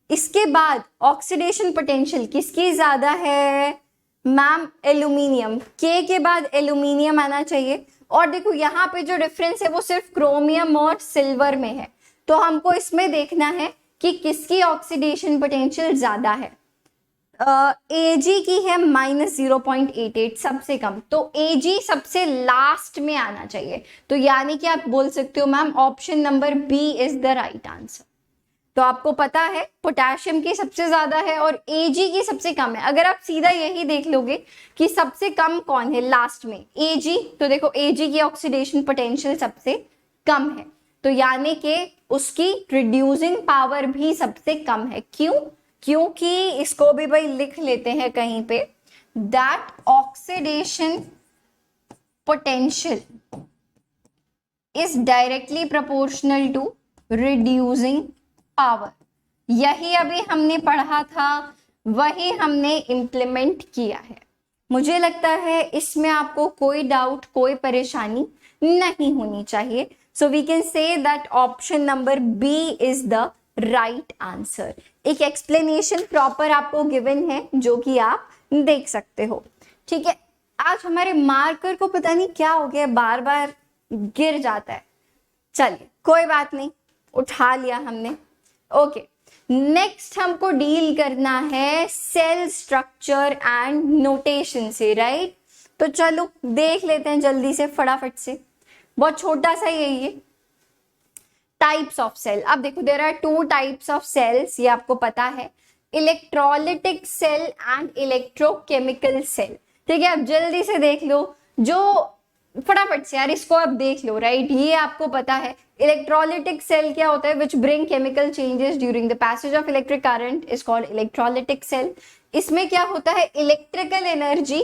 इसके बाद ऑक्सीडेशन पोटेंशियल किसकी ज्यादा है, मैम एल्यूमिनियम। के के बाद एल्यूमिनियम आना चाहिए। और देखो यहाँ पे जो डिफरेंस है वो सिर्फ क्रोमियम और सिल्वर में है। तो हमको इसमें देखना है कि किसकी ऑक्सीडेशन पोटेंशियल ज्यादा है। Ag की है -0.88 सबसे कम, तो Ag सबसे लास्ट में आना चाहिए। तो यानी कि आप बोल सकते हो ma'am option number B is the right answer. तो आपको पता है पोटेशियम की सबसे ज्यादा है और Ag की सबसे कम है। अगर आप सीधा यही देख लोगे कि सबसे कम कौन है लास्ट में, Ag, तो देखो Ag की ऑक्सीडेशन पोटेंशियल सबसे कम है। तो यानी कि उसकी रिड्यूसिंग पावर भी सबसे कम है। क्यों, क्योंकि इसको भी भाई लिख लेते हैं कहीं पे, that oxidation potential is directly proportional to reducing power. यही अभी हमने पढ़ा था, वही हमने इम्प्लीमेंट किया है। मुझे लगता है इसमें आपको कोई डाउट, कोई परेशानी नहीं होनी चाहिए। So we can say that option number B is the right answer. एक एक्सप्लेनेशन प्रॉपर आपको गिवन है जो कि आप देख सकते हो, ठीक है। आज हमारे मार्कर को पता नहीं क्या हो गया, बार बार गिर जाता है। चलिए कोई बात नहीं, उठा लिया हमने। ओके, नेक्स्ट हमको डील करना है सेल स्ट्रक्चर एंड नोटेशन से, राइट। तो चलो देख लेते हैं जल्दी से, फटाफट से। बहुत छोटा सा ही है ये। Types of cell. अब देखो there are 2 types of cells, ये आपको पता है, electrolytic cell and electrochemical cell, ठीक है। अब जल्दी से देख लो, जो फटाफट से यार इसको आप देख लो, राइट। ये आपको पता है इलेक्ट्रोलिटिक सेल क्या होता है, which bring chemical changes during the passage of electric current is called electrolytic cell. इसमें क्या होता है, इलेक्ट्रिकल एनर्जी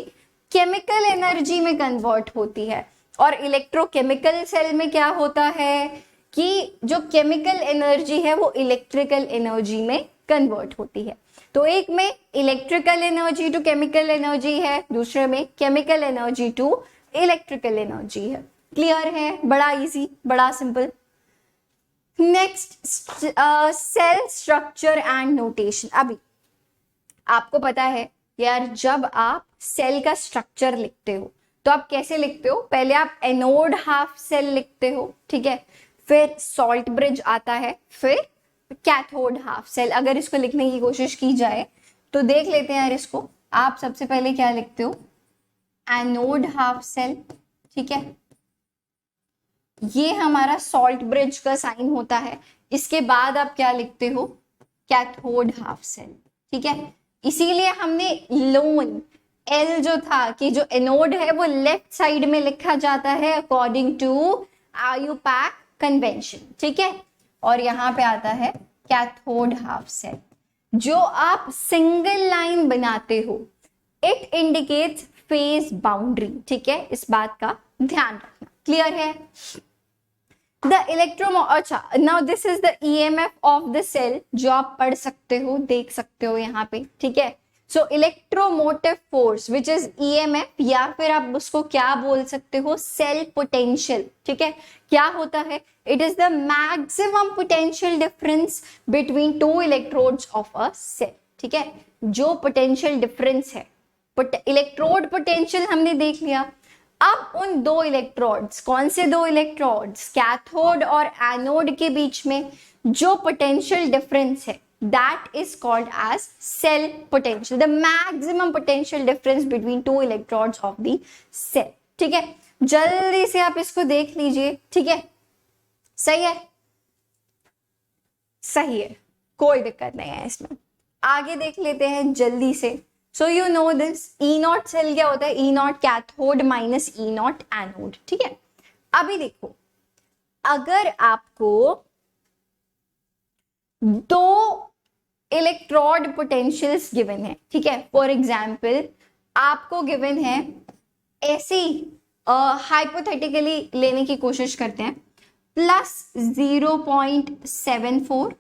केमिकल एनर्जी में कन्वर्ट होती है। और इलेक्ट्रोकेमिकल सेल में क्या होता है कि जो केमिकल एनर्जी है वो इलेक्ट्रिकल एनर्जी में कन्वर्ट होती है। तो एक में electrical energy to chemical energy है, दूसरे में chemical energy to electrical energy है। क्लियर है, बड़ा इजी, बड़ा simple. Next cell structure and notation. अभी आपको पता है यार, जब आप सेल का स्ट्रक्चर लिखते हो तो आप कैसे लिखते हो, पहले आप एनोड हाफ सेल लिखते हो, ठीक है, फिर सॉल्ट ब्रिज आता है, फिर कैथोड हाफ सेल। अगर इसको लिखने की कोशिश की जाए तो देख लेते हैं यार इसको। आप सबसे पहले क्या लिखते हो, एनोड हाफ सेल, ठीक है, ये हमारा सॉल्ट ब्रिज का साइन होता है। इसके बाद आप क्या लिखते हो, कैथोड हाफ सेल, ठीक है। इसीलिए हमने लोन एल जो था कि जो एनोड है वो लेफ्ट साइड में लिखा जाता है अकॉर्डिंग टू आयुपैक कन्वेंशन, ठीक है। और यहाँ पे आता है कैथोड हाफ सेल। जो आप सिंगल लाइन बनाते हो, इट इंडिकेट्स फेज बाउंड्री, ठीक है, इस बात का ध्यान रखना। क्लियर है। द इलेक्ट्रो, अच्छा, now this is the EMF of the cell, जो आप पढ़ सकते हो, देख सकते हो यहाँ पे, ठीक है। So electromotive force which is EMF, या फिर आप उसको क्या बोल सकते हो, सेल पोटेंशियल, ठीक है। क्या होता है, it is the maximum potential difference between two electrodes of a cell, ठीक है। जो पोटेंशियल डिफरेंस है, इलेक्ट्रोड पोटेंशियल हमने देख लिया। अब उन दो इलेक्ट्रोड्स, कौन से दो इलेक्ट्रोड्स, कैथोड और एनोड के बीच में जो पोटेंशियल डिफरेंस है, that is called as cell potential, the maximum potential difference between two electrodes of the cell, ठीक है। जल्दी से आप इसको देख लीजिए, ठीक है। सही है, सही है, कोई दिक्कत नहीं है इसमें। आगे देख लेते हैं जल्दी से। So you know this, E not cell क्या होता है, E not cathode minus E naught anode, ठीक है। अभी देखो, अगर आपको दो इलेक्ट्रोड पोटेंशियल्स गिवन है, ठीक है। फॉर एग्जाम्पल आपको गिवन है, ऐसी हाइपोथेटिकली लेने की कोशिश करते हैं, plus 0.74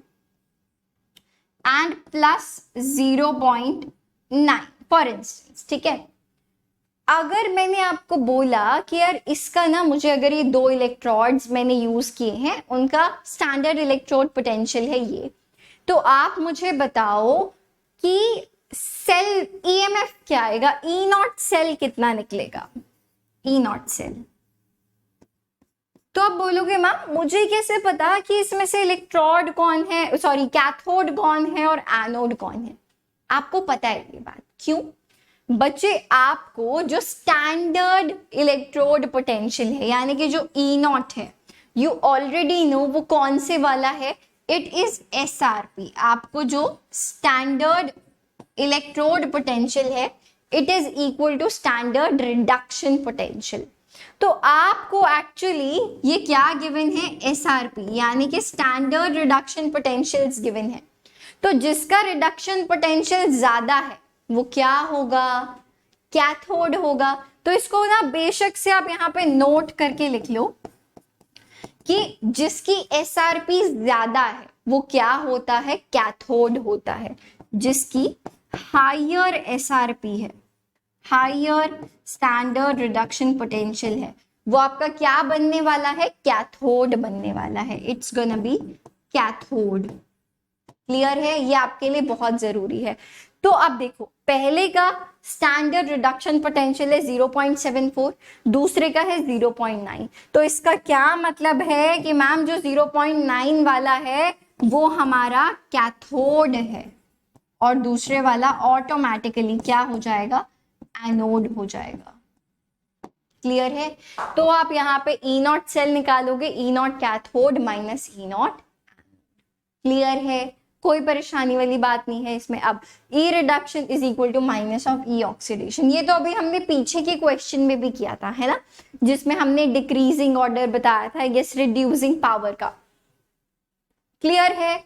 and plus 0.9 for instance, ठीक है। अगर मैंने आपको बोला कि यार इसका ना, मुझे अगर ये दो इलेक्ट्रोड्स मैंने यूज किए हैं, उनका स्टैंडर्ड इलेक्ट्रोड पोटेंशियल है ये, तो आप मुझे बताओ कि सेल ईएमएफ क्या आएगा, ई नॉट सेल कितना निकलेगा, ई नॉट सेल। तो आप बोलोगे मैम मुझे कैसे पता कि इसमें से इलेक्ट्रोड कौन है, सॉरी कैथोड कौन है और एनोड कौन है। आपको पता है ये बात, क्यों बच्चे, आपको जो स्टैंडर्ड इलेक्ट्रोड पोटेंशियल है, यानी कि जो ई नॉट है, यू ऑलरेडी नो वो कौन से वाला है, इट इज SRP। आपको जो स्टैंडर्ड इलेक्ट्रोड पोटेंशियल है, it is equal to standard reduction potential. तो आपको एक्चुअली ये क्या गिवन है, SRP, यानी कि स्टैंडर्ड रिडक्शन पोटेंशियल्स गिवन है। तो जिसका रिडक्शन पोटेंशियल ज्यादा है वो क्या होगा, कैथोड होगा। तो इसको ना बेशक से आप यहाँ पे नोट करके लिख लो कि जिसकी SRP ज्यादा है वो क्या होता है, कैथोड होता है। जिसकी हायर SRP है, हायर स्टैंडर्ड रिडक्शन पोटेंशियल है, वो आपका क्या बनने वाला है, कैथोड बनने वाला है। It's gonna B cathode. Clear है, ये आपके लिए बहुत जरूरी है। तो अब देखो, पहले का स्टैंडर्ड रिडक्शन पोटेंशियल है 0.74, दूसरे का है 0.9। तो इसका क्या मतलब है कि मैम जो 0.9 वाला है वो हमारा कैथोड है और दूसरे वाला ऑटोमेटिकली क्या हो जाएगा, एनोड हो जाएगा। क्लियर है। तो आप यहाँ पे ई नॉट सेल निकालोगे, E not cathode minus E naught. Clear है, कोई परेशानी वाली बात नहीं है इसमें। अब E reduction is equal to minus of E oxidation, ये तो अभी हमने पीछे के क्वेश्चन में भी किया था, है ना, जिसमें हमने डिक्रीजिंग ऑर्डर बताया था, यस रिड्यूसिंग पावर का। क्लियर है,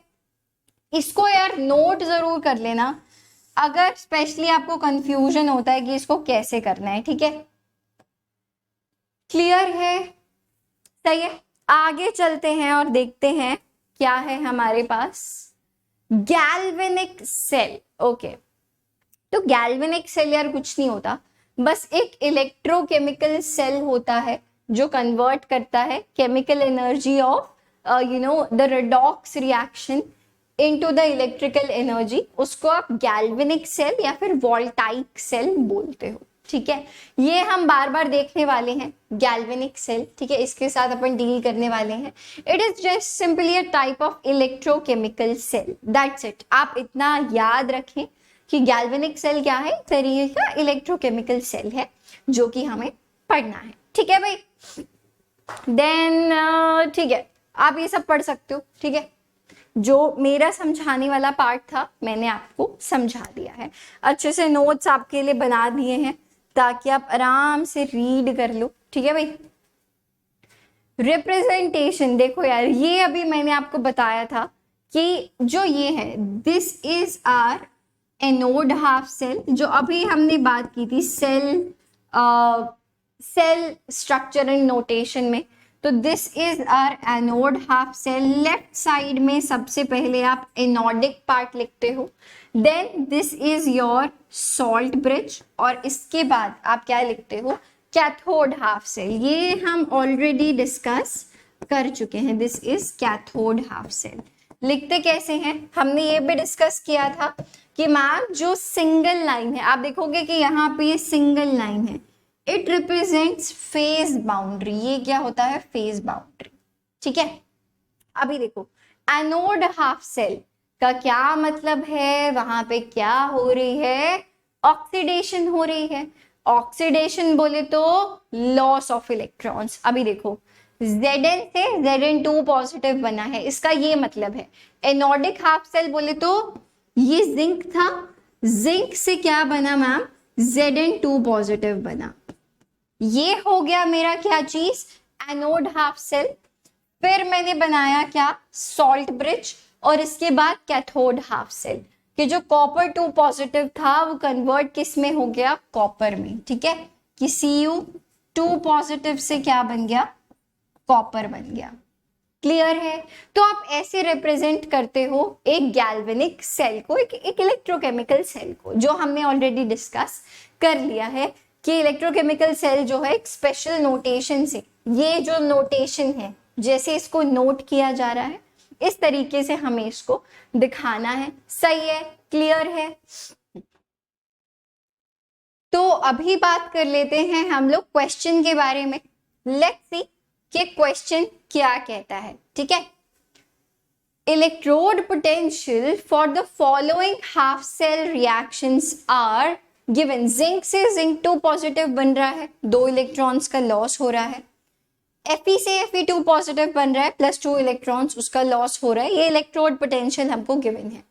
इसको यार नोट जरूर कर लेना अगर स्पेशली आपको कंफ्यूजन होता है कि इसको कैसे करना है, ठीक है। क्लियर है, सही है। आगे चलते हैं और देखते हैं क्या है हमारे पास, गैल्वेनिक सेल। ओके, तो गैल्वेनिक सेल यार कुछ नहीं होता, बस एक इलेक्ट्रोकेमिकल सेल होता है जो कन्वर्ट करता है chemical energy of the redox reaction into the electrical energy. उसको आप गैल्वेनिक सेल या फिर वोल्टाइक सेल बोलते हो, ठीक है। ये हम बार बार देखने वाले हैं गैल्वेनिक सेल, ठीक है, इसके साथ अपन डील करने वाले हैं। It is just simply a type of electrochemical cell, that's it. आप इतना याद रखें कि गैल्वेनिक सेल क्या है, तरीके का इलेक्ट्रोकेमिकल सेल है जो कि हमें पढ़ना है, ठीक है भाई। देन ठीक है, आप ये सब पढ़ सकते हो, ठीक है। जो मेरा समझाने वाला पार्ट था मैंने आपको समझा दिया है, अच्छे से नोट्स आपके लिए बना दिए हैं ताकि आप आराम से रीड कर लो, ठीक है भाई। रिप्रेजेंटेशन देखो यार, ये अभी मैंने आपको बताया था कि जो ये है, this is our anode half cell. जो अभी हमने बात की थी सेल स्ट्रक्चर एंड नोटेशन में, तो this is our anode half cell. Left side में सबसे पहले आप एनोडिक पार्ट लिखते हो, then this is your salt bridge, और इसके बाद आप क्या लिखते हो, कैथोड हाफ सेल। ये हम ऑलरेडी डिस्कस कर चुके हैं, this is cathode half cell. लिखते कैसे हैं, हमने ये भी डिस्कस किया था कि मैम जो सिंगल लाइन है, आप देखोगे कि यहाँ पे ये सिंगल लाइन है, इट रिप्रेजेंट्स फेज बाउंड्री। ये क्या होता है, फेज बाउंड्री, ठीक है। अभी देखो एनोड हाफ सेल का क्या मतलब है, वहां पे क्या हो रही है, ऑक्सीडेशन हो रही है। ऑक्सीडेशन बोले तो लॉस ऑफ इलेक्ट्रॉन्स। अभी देखो Zn से Zn2 पॉजिटिव बना है, इसका ये मतलब है। एनोडिक हाफ सेल बोले तो ये जिंक था, जिंक से क्या बना मैम, Zn2 पॉजिटिव बना। ये हो गया मेरा क्या चीज, एनोड हाफ सेल। फिर मैंने बनाया क्या, सॉल्ट ब्रिज, और इसके बाद कैथोड हाफ सेल, कि जो कॉपर 2 पॉजिटिव था वो कन्वर्ट किस में हो गया, कॉपर में, ठीक है, कि Cu2 पॉजिटिव से क्या बन गया, कॉपर बन गया। क्लियर है। तो आप ऐसे रिप्रेजेंट करते हो एक गैल्वेनिक सेल को, एक इलेक्ट्रोकेमिकल सेल को, जो हमने ऑलरेडी डिस्कस कर लिया है कि इलेक्ट्रोकेमिकल सेल जो है एक स्पेशल नोटेशन से, ये जो नोटेशन है जैसे इसको नोट किया जा रहा है इस तरीके से हमें इसको दिखाना है। सही है, क्लियर है। तो अभी बात कर लेते हैं हम लोग क्वेश्चन के बारे में। लेट्स सी कि क्वेश्चन क्या कहता है, ठीक है। Electrode potential for the following half cell reactions are given. Zinc से Zinc2 पॉजिटिव बन रहा है, 2 इलेक्ट्रॉन्स का लॉस हो रहा है। Fe से Fe2 पॉजिटिव बन रहा है, +2 इलेक्ट्रॉन्स, उसका लॉस हो रहा है। ये इलेक्ट्रोड पोटेंशियल हमको गिवन है।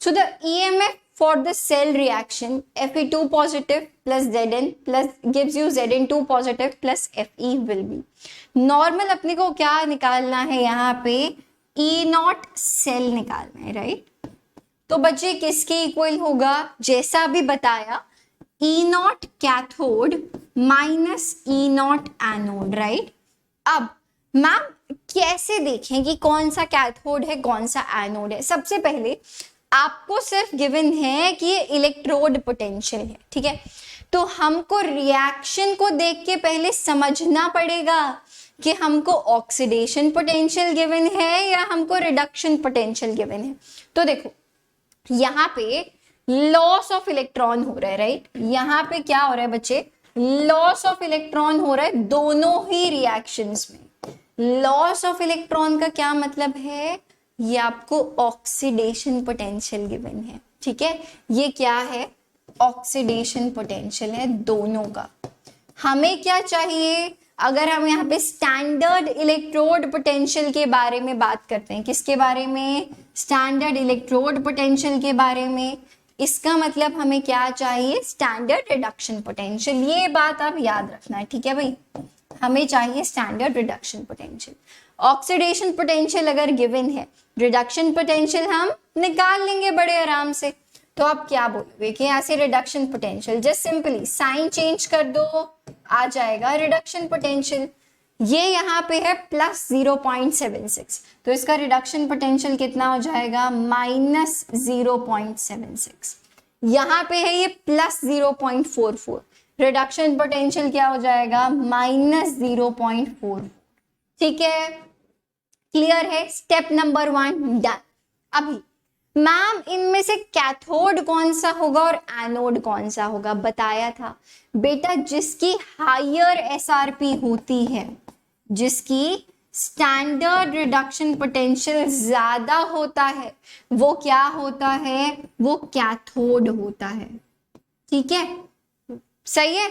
So the EMF for the cell reaction Fe2 positive plus Zn plus gives you Zn2 positive plus Fe will be normal। अपने को क्या निकालना है, यहाँ पे E0 सेल निकालना है, राइट। तो बच्चे किसके इक्वल होगा, जैसा भी बताया, E0 cathode minus E0 anode, right. अब मैम कैसे देखें कि कौन सा कैथोड है कौन सा एनोड है। सबसे पहले आपको सिर्फ गिवन है कि ये इलेक्ट्रोड पोटेंशियल है, ठीक है। तो हमको रिएक्शन को देख के पहले समझना पड़ेगा कि हमको ऑक्सीडेशन पोटेंशियल गिवन है या हमको रिडक्शन पोटेंशियल गिवन है। तो देखो यहाँ पे लॉस ऑफ इलेक्ट्रॉन हो रहा है, राइट। यहाँ पे क्या हो रहा है बच्चे, लॉस ऑफ इलेक्ट्रॉन हो रहा है दोनों ही रिएक्शंस में। लॉस ऑफ इलेक्ट्रॉन का क्या मतलब है, ये आपको ऑक्सीडेशन पोटेंशियल गिवन है, ठीक है। ये क्या है, ऑक्सीडेशन पोटेंशियल है दोनों का। हमें क्या चाहिए, अगर हम यहाँ पे स्टैंडर्ड इलेक्ट्रोड पोटेंशियल के बारे में बात करते हैं, किसके बारे में, स्टैंडर्ड इलेक्ट्रोड पोटेंशियल के बारे में, इसका मतलब हमें क्या चाहिए, स्टैंडर्ड रिडक्शन पोटेंशियल। ये बात आप याद रखना है, ठीक है भाई, हमें चाहिए standard reduction potential. Oxidation potential अगर गिवन है, रिडक्शन पोटेंशियल हम निकाल लेंगे बड़े आराम से। तो आप क्या बोलोगे कि यहाँ से reduction potential, just simply sign change कर दो, आ जाएगा रिडक्शन पोटेंशियल। ये यहाँ पे है +0.76, तो इसका रिडक्शन पोटेंशियल कितना हो जाएगा, -0.76। यहाँ पे है ये +0.44, रिडक्शन पोटेंशियल क्या हो जाएगा, -0.4। ठीक है, क्लियर है। Step number 1 done. अभी मैम इनमें से कैथोड कौन सा होगा और एनोड कौन सा होगा, बताया था बेटा, जिसकी हायर एसआरपी होती है, जिसकी स्टैंडर्ड रिडक्शन पोटेंशियल ज्यादा होता है, वो क्या होता है, वो कैथोड होता है। ठीक है, सही है,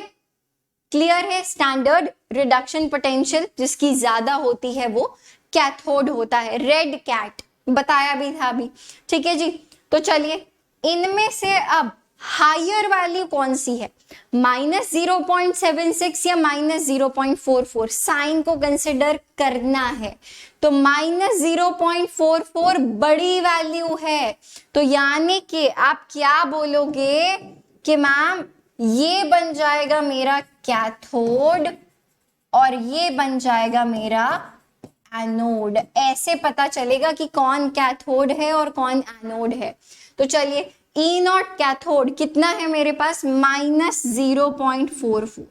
क्लियर है। स्टैंडर्ड रिडक्शन पोटेंशियल जिसकी ज्यादा होती है वो कैथोड होता है, रेड कैट बताया भी था अभी। ठीक है जी, तो चलिए इनमें से अब हायर वैल्यू कौन सी है, -0.76 या -0.44, साइन को कंसिडर करना है। तो -0.44 बड़ी वैल्यू है, तो यानी कि आप क्या बोलोगे कि मैम ये बन जाएगा मेरा कैथोड और ये बन जाएगा मेरा एनोड। ऐसे पता चलेगा कि कौन कैथोड है और कौन एनोड है। तो चलिए, ई नॉट कैथोड कितना है मेरे पास, -0.44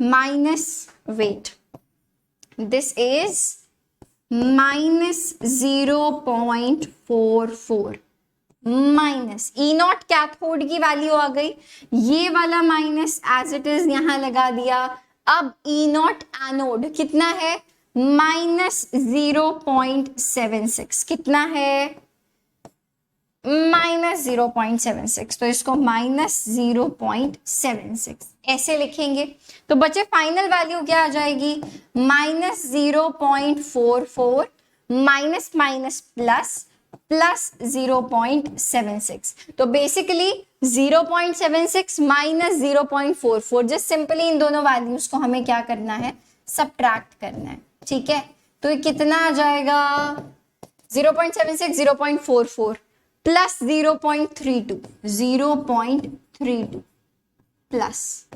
minus, wait, this is -0.44 minus E not cathode की वैल्यू आ गई, ये वाला माइनस एज इट इज यहां लगा दिया। अब ई नॉट एनोड कितना है, -0.76, कितना है, -0.76, तो इसको -0.76 ऐसे लिखेंगे। तो बच्चे फाइनल वैल्यू क्या आ जाएगी, -0.44 माइनस माइनस प्लस प्लस 0.76। तो basically 0.76 minus 0.44, just simply in दोनों वैल्यूज को हमें क्या करना है, सब्ट्रैक्ट करना है। ठीक है, तो ये कितना आ जाएगा, 0.76 0.44 प्लस 0.32 प्लस,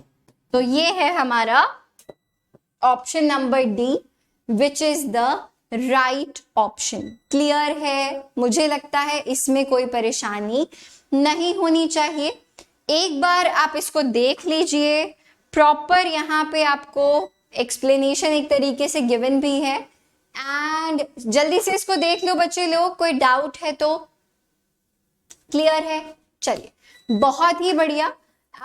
तो ये है हमारा option number D, which is the right option. Clear है, मुझे लगता है इसमें कोई परेशानी नहीं होनी चाहिए। एक बार आप इसको देख लीजिए प्रॉपर, यहाँ पे आपको एक्सप्लेनेशन एक तरीके से गिवन भी है, एंड जल्दी से इसको देख लो बच्चे लोग, कोई डाउट है तो। क्लियर है, चलिए बहुत ही बढ़िया।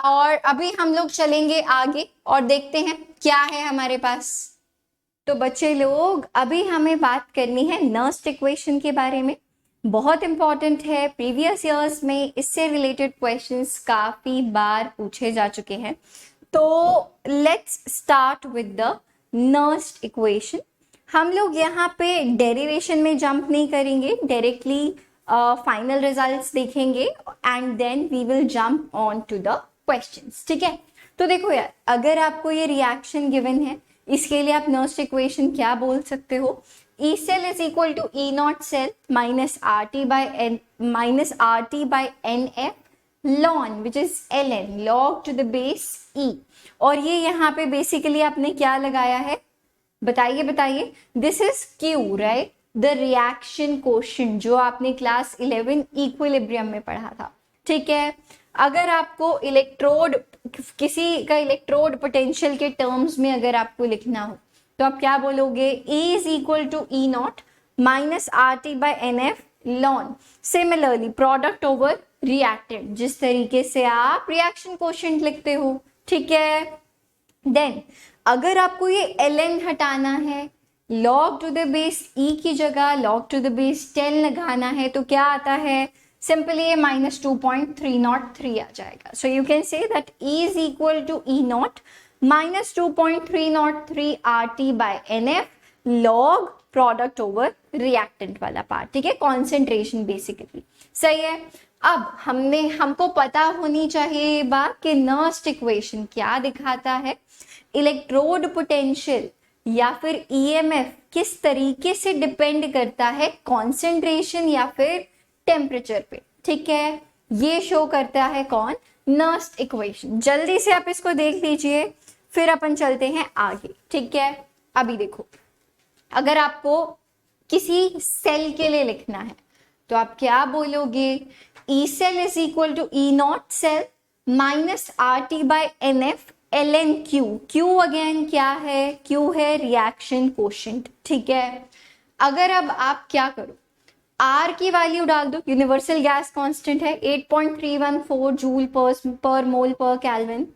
और अभी हम लोग चलेंगे आगे और देखते हैं क्या है हमारे पास। तो बच्चे लोग अभी हमें बात करनी है नर्स्ट इक्वेशन के बारे में, बहुत इंपॉर्टेंट है, प्रीवियस ईयर्स में इससे रिलेटेड क्वेश्चंस काफी बार पूछे जा चुके हैं। तो let's start with the Nernst equation. हम लोग यहाँ पे डेरिवेशन में जंप नहीं करेंगे, डायरेक्टली फाइनल रिजल्ट्स देखेंगे and then we will jump on to the questions. ठीक है, तो देखो यार, अगर आपको ये रिएक्शन गिवन है, इसके लिए आप नर्स्ट इक्वेशन क्या बोल सकते हो, E cell is equal to E naught cell minus RT by NF ln which is ln log to the base E। और ये यहाँ पे बेसिकली आपने क्या लगाया है, बताइए बताइए, this is Q right, the reaction quotient जो आपने क्लास 11 इक्विलिब्रियम में पढ़ा था। ठीक है, अगर आपको इलेक्ट्रोड, किसी का इलेक्ट्रोड पोटेंशियल के टर्म्स में अगर आपको लिखना हो तो आप क्या बोलोगे, E is equal to E nought minus RT by NF ln, similarly product over reactant, जिस तरीके से आप रिएक्शन कोशेंट लिखते हो। ठीक है, देन अगर आपको ये ln हटाना है, log to the base E की जगह log टू द बेस 10 लगाना है, तो क्या आता है, सिंपली ये -2.303 आ जाएगा। So you can say that E is equal to E nought minus 2.303 RT by NF log product over reactant वाला पार्ट। ठीक है, कॉन्सेंट्रेशन बेसिकली। सही है, अब हमको पता होनी चाहिए ये बात कि नर्स्ट इक्वेशन क्या दिखाता है, इलेक्ट्रोड पोटेंशियल या फिर EMF किस तरीके से डिपेंड करता है कॉन्सेंट्रेशन या फिर टेम्परेचर पे। ठीक है, ये शो करता है कौन, नर्स्ट इक्वेशन। जल्दी से आप इसको देख लीजिए, फिर अपन चलते हैं आगे। ठीक है, अभी देखो, अगर आपको किसी सेल के लिए लिखना है तो आप क्या बोलोगे, E cell is equal to E nought cell minus RT by NF ln Q। Q again क्या है, Q है रिएक्शन कोशेंट। ठीक है, अगर अब आप क्या करो, R की वैल्यू डाल दो, यूनिवर्सल गैस कांस्टेंट है 8.314 joule per mole per kelvin,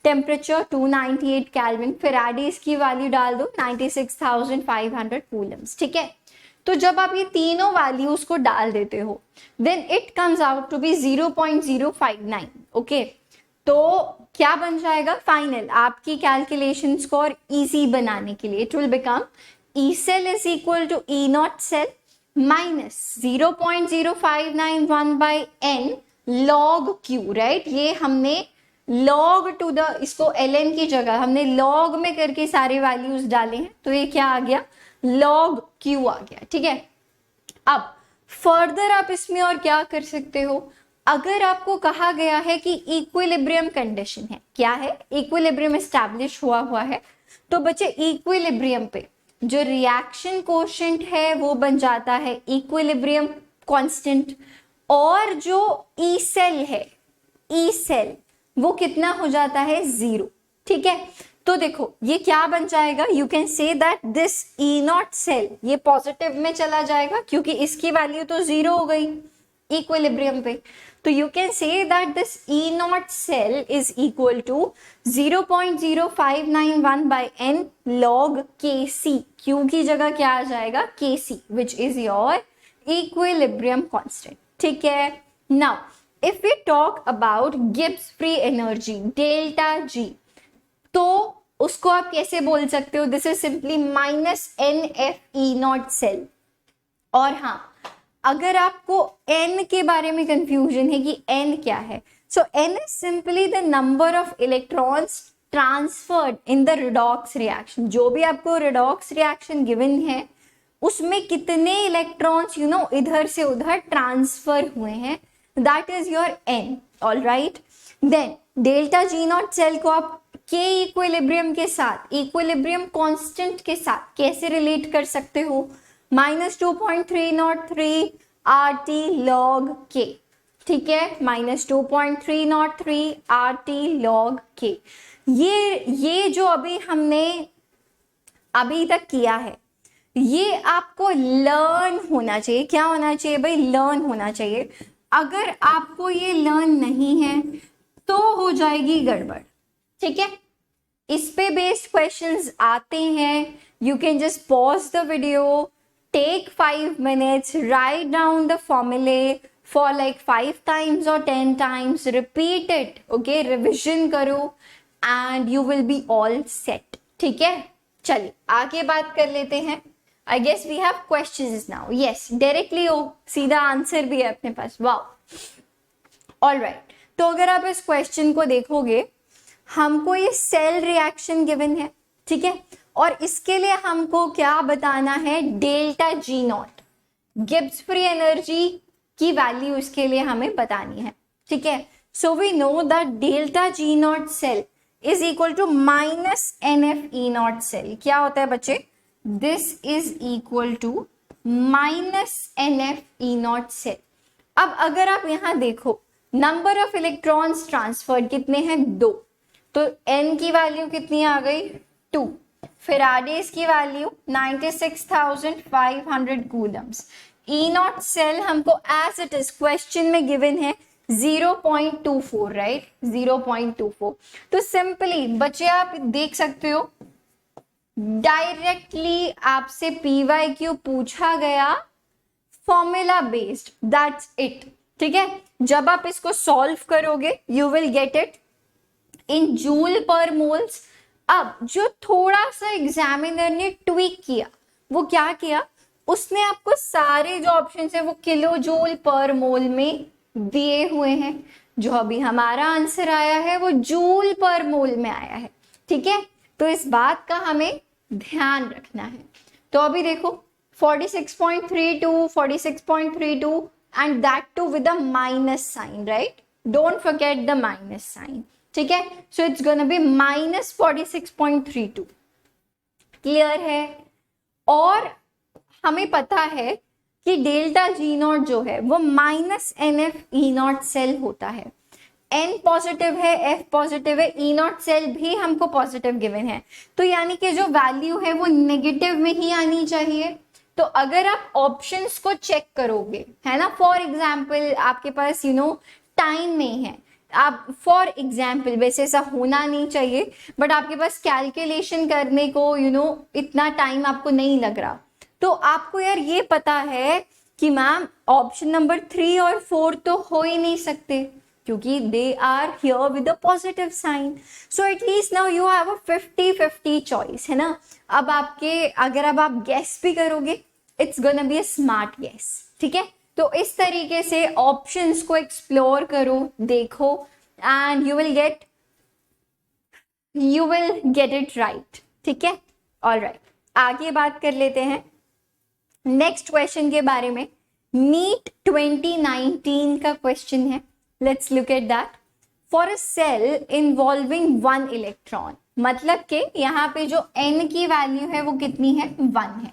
temperature 298 kelvin, Faraday's की वैल्यू डाल दो 96,500 कूलम्स। ठीक है, तो जब आप ये तीनों वैल्यूज को डाल देते हो then it comes out to be 0.059। Okay, तो क्या बन जाएगा फाइनल, आपकी कैलकुलेशंस को और इजी बनाने के लिए it will become E cell is equal to E nought cell minus 0.0591 by n log Q right. ये हमने log टू द, इसको ln की जगह हमने log में करके सारे वैल्यूज डाले हैं, तो ये क्या आ गया, log Q आ गया। ठीक है, अब फर्दर आप इसमें और क्या कर सकते हो, अगर आपको कहा गया है कि इक्विलिब्रियम कंडीशन है, क्या है, इक्विलिब्रियम एस्टैब्लिश हुआ है, तो बच्चे इक्विलिब्रियम पे जो रिएक्शन कोशेंट है वो बन जाता है इक्विलिब्रियम कांस्टेंट, और जो ई सेल है, ई सेल वो कितना हो जाता है 0। ठीक है, तो देखो ये क्या बन जाएगा, you can say that this E not cell ये पॉजिटिव में चला जाएगा क्योंकि इसकी वैल्यू तो 0 हो गई इक्विलिब्रियम पे। तो you can say that this E naught cell is equal to 0.0591 by n log Kc। Q की जगह क्या आ जाएगा Kc, which is your equilibrium constant। ठीक है, now if we talk about Gibbs free energy delta G, तो उसको आप कैसे बोल सकते हो, this is simply minus NF E naught cell। और हाँ, अगर आपको n के बारे में कंफ्यूजन है कि n क्या है, सो n is simply the number of electrons transferred in the redox reaction. जो भी आपको रिडॉक्स रिएक्शन गिवन है उसमें कितने इलेक्ट्रॉन्स इधर से उधर ट्रांसफर हुए हैं, that is your n। All right, then delta G nought cell को आप के इक्विलिब्रियम के साथ, इक्विलिब्रियम कांस्टेंट के साथ कैसे रिलेट कर सकते हो, -2.303 RT log K। ठीक है, -2.303 RT log K। ये जो अभी हमने अभी तक किया है ये आपको लर्न होना चाहिए। क्या होना चाहिए भाई, लर्न होना चाहिए। अगर आपको ये लर्न नहीं है तो हो जाएगी गड़बड़। ठीक है, इस पे बेस्ड क्वेश्चंस आते हैं, you can just pause the video, take 5 minutes, write down the formulae for like 5 times or 10 times, repeat it, okay, revision करो and you will be all set। ठीक है, चलिए आगे बात कर लेते हैं। I guess we have questions now। yes, directly हो, सीधा आंसर भी है अपने पास। Wow, all right. तो अगर आप इस क्वेश्चन को देखोगे, हमको ये सेल रिएक्शन गिवन है, ठीक है, और इसके लिए हमको क्या बताना है, delta G nought, Gibbs free energy की वैल्यू इसके लिए हमें बतानी है। ठीक है, so we know that delta G nought cell is equal to -NF E nought cell. क्या होता है बच्चे, this is equal to -NF E nought cell. अब अगर आप यहां देखो, नंबर ऑफ इलेक्ट्रॉन्स ट्रांसफर्ड कितने हैं, 2, तो n की वैल्यू कितनी आ गई, 2। फेराडेज की value 96,500 coulombs. E not cell हमको एज इट इज क्वेश्चन में गिवन है 0.24, राइट, 0.24। तो सिंपली बच्चे आप देख सकते हो, डायरेक्टली आपसे PYQ पूछा गया, फॉर्मूला बेस्ड, दैट्स इट। ठीक है, जब आप इसको सॉल्व करोगे you will get it in joule पर मोल्स। अब जो थोड़ा सा एग्जामिनर ने ट्वीक किया, वो क्या किया, उसने आपको सारे जो ऑप्शन है वो किलो जूल पर मोल में दिए हुए हैं। जो अभी हमारा आंसर आया है वो जूल पर मोल में आया है। ठीक है, तो इस बात का हमें ध्यान रखना है। तो अभी देखो 46.32, 46.32 and that too with a minus sign, right, don't forget the minus sign. ठीक है, so it's gonna be -46.32। Clear है, और हमें पता है कि डेल्टा जी नॉट जो है वो -NF E नॉट सेल होता है। N पॉजिटिव है, F पॉजिटिव है, E नॉट सेल भी हमको पॉजिटिव गिवन है, तो यानी कि जो वैल्यू है वो नेगेटिव में ही आनी चाहिए। तो अगर आप ऑप्शंस को चेक करोगे, है ना, फॉर एग्जाम्पल आपके पास टाइम नहीं है, आप फॉर एग्जाम्पल, वैसे ऐसा होना नहीं चाहिए, बट आपके पास कैलकुलेशन करने को इतना टाइम आपको नहीं लग रहा, तो आपको यार ये पता है कि मैम ऑप्शन नंबर 3 और 4 तो हो ही नहीं सकते क्योंकि they are here with a positive sign. So at least now you have a 50-50 choice, है ना। अब आपके अगर अब आप गेस भी करोगे, it's gonna be a smart guess. ठीक है, तो इस तरीके से ऑप्शंस को एक्सप्लोर करो, देखो, and you will get it right. ठीक है, ऑलराइट, आगे बात कर लेते हैं नेक्स्ट क्वेश्चन के बारे में। नीट 2019 का क्वेश्चन है, let's look at that. For a cell involving 1 electron, मतलब कि यहाँ पे जो n की वैल्यू है वो कितनी है, 1 है।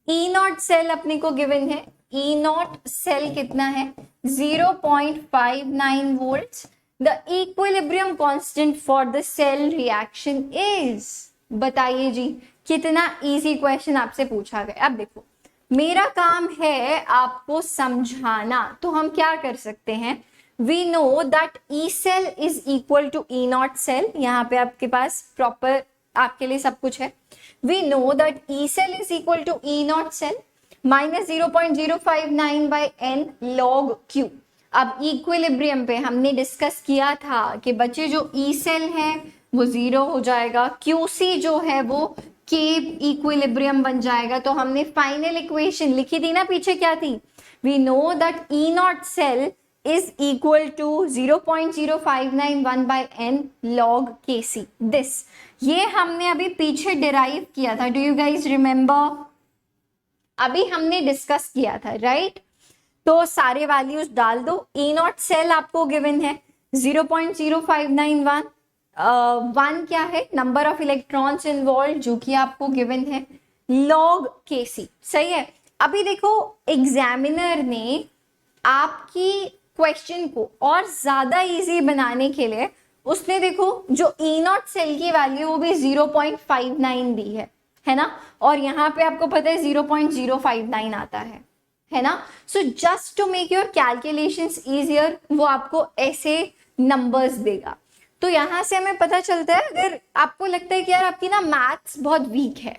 ई नॉट सेल अपने को गिवन है, ई नॉट सेल कितना है, 0.59 volts. The equilibrium constant for the cell reaction is, बताइए जी, कितना इजी क्वेश्चन आपसे पूछा गया। अब देखो मेरा काम है आपको समझाना, तो हम क्या कर सकते हैं, we know that E cell is equal to E not cell, यहाँ पे आपके पास प्रॉपर आपके लिए सब कुछ है। We know that E cell is equal to E not cell minus 0.059 by N log Q. अब इक्विलिब्रियम पे हमने डिस्कस किया था कि बच्चे जो ई सेल है वो 0 हो जाएगा, क्यूसी जो है वो के इक्विलिब्रियम बन जाएगा। तो हमने फाइनल इक्वेशन लिखी थी ना, पीछे क्या थी, we know that E not cell is equal to 0.0591 by n log kc. This ये हमने अभी पीछे डिराइव किया था, डू यू गाइज रिमेंबर, अभी हमने डिस्कस किया था, राइट? तो सारे वैल्यूज डाल दो। ई नॉट सेल आपको गिवन है 0.0591, 1 क्या है, नंबर ऑफ इलेक्ट्रॉन्स इन्वॉल्व जो कि आपको गिवन है, log kc, सही है। अभी देखो एग्जामिनर ने आपकी क्वेश्चन को और ज्यादा इजी बनाने के लिए उसने देखो जो ई नॉट सेल की वैल्यू वो भी 0.59 दी है ना, और यहाँ पे आपको पता है 0.059 आता है ना। So just to make your calculations easier वो आपको ऐसे नंबर्स देगा। तो यहाँ से हमें पता चलता है, अगर आपको लगता है कि यार आपकी ना मैथ्स बहुत वीक है,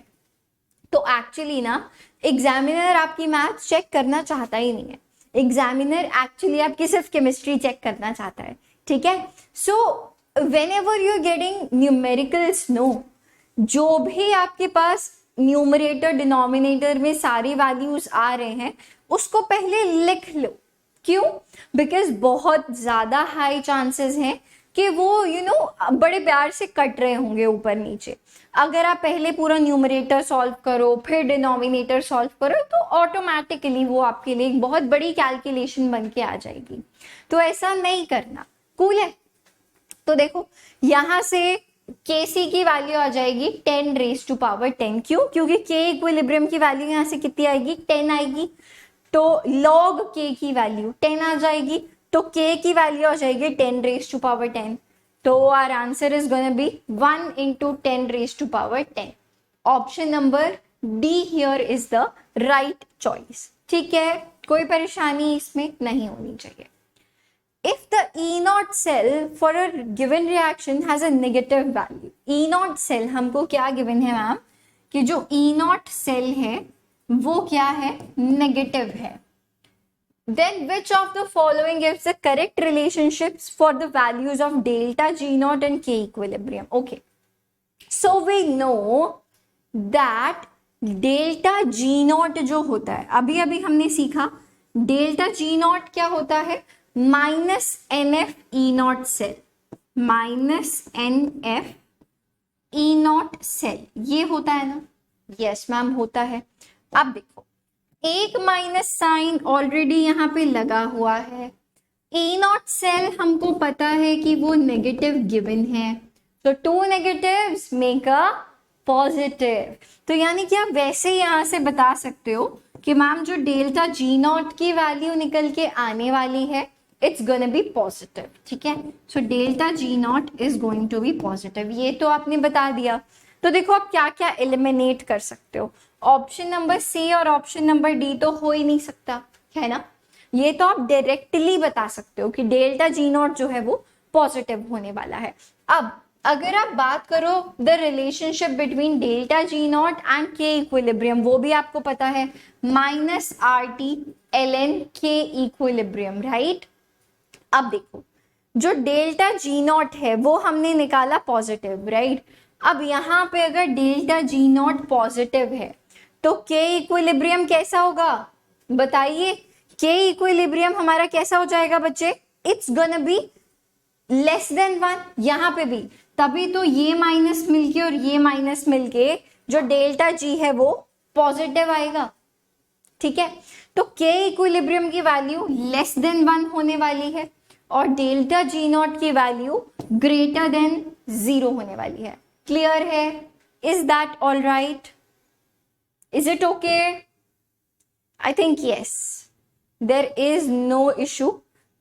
तो एक्चुअली ना एग्जामिनर आपकी मैथ्स चेक करना चाहता ही नहीं है, एग्जामिनर एक्चुअली आपकी सिर्फ केमिस्ट्री चेक करना चाहता है, ठीक है। So whenever you are getting numericals, no, जो भी आपके पास न्यूमरेटर डिनोमिनेटर में सारी वैल्यूज आ रहे हैं उसको पहले लिख लो। क्यों? बिकॉज बहुत ज्यादा हाई चांसेस हैं कि वो बड़े प्यार से कट रहे होंगे ऊपर नीचे। अगर आप पहले पूरा न्यूमरेटर सॉल्व करो फिर डिनोमिनेटर सॉल्व करो तो ऑटोमेटिकली वो आपके लिए एक बहुत बड़ी कैलकुलेशन बन के आ जाएगी। तो ऐसा नहीं करना, कूल है। तो देखो यहां से Kc की वैल्यू आ जाएगी 10 रेज टू पावर 10। क्यों? क्योंकि K इक्विलिब्रियम की वैल्यू यहां से कितनी आएगी, 10 आएगी। तो log K की वैल्यू 10 आ जाएगी, तो K की वैल्यू आ जाएगी 10 रेज टू पावर 10। तो our answer is gonna be 1 into 10 raised to power 10. Option number D here is the right choice। ठीक है, कोई परेशानी इसमें नहीं होनी चाहिए। If the E naught cell for a given reaction has a negative value, E naught cell हमको क्या given है मैम, कि जो E naught cell है वो क्या है, नेगेटिव है। Then which of the following gives the correct relationships for the values of delta G naught and K equilibrium? Okay, so we know that delta G naught जो होता है, अभी अभी हमने सीखा delta G naught क्या होता है, minus NF E naught cell, minus NF E naught cell, ये होता है ना? यस मैम होता है। अब देखो एक माइनस साइन ऑलरेडी यहाँ पे लगा हुआ है, ए नॉट सेल हमको पता है कि वो नेगेटिव गिवन है, तो 2 negatives मेक अ पॉजिटिव। तो यानी कि आप वैसे यहाँ से बता सकते हो कि मैम जो डेल्टा जी नॉट की वैल्यू निकल के आने वाली है इट्स गोना बी पॉजिटिव। ठीक है, so delta G nought is going to be positive, ये तो आपने बता दिया। तो देखो आप क्या क्या एलिमिनेट कर सकते हो, ऑप्शन नंबर सी और ऑप्शन नंबर डी तो हो ही नहीं सकता, है ना। ये तो आप डायरेक्टली बता सकते हो कि डेल्टा जी नॉट जो है वो पॉजिटिव होने वाला है। अब अगर आप बात करो the relationship between delta G nought and K equilibrium, वो भी आपको पता है, minus R T L N K equilibrium, right. अब देखो जो डेल्टा जी नॉट है वो हमने निकाला पॉजिटिव, राइट। अब यहाँ पे अगर डेल्टा जी नॉट पॉजिटिव है तो के इक्विलिब्रियम कैसा होगा बताइए। के इक्विलिब्रियम हमारा कैसा हो जाएगा बच्चे, it's gonna be less than 1। यहाँ पे भी तभी तो ये माइनस मिलके और ये माइनस मिलके जो डेल्टा जी है वो पॉजिटिव आएगा। ठीक है, तो के इक्विलिब्रियम की वैल्यू लेस देन 1 होने वाली है और डेल्टा जी नॉट की वैल्यू ग्रेटर देन 0 होने वाली है। क्लियर है? Is that all right? Is it okay? I think yes, there is no issue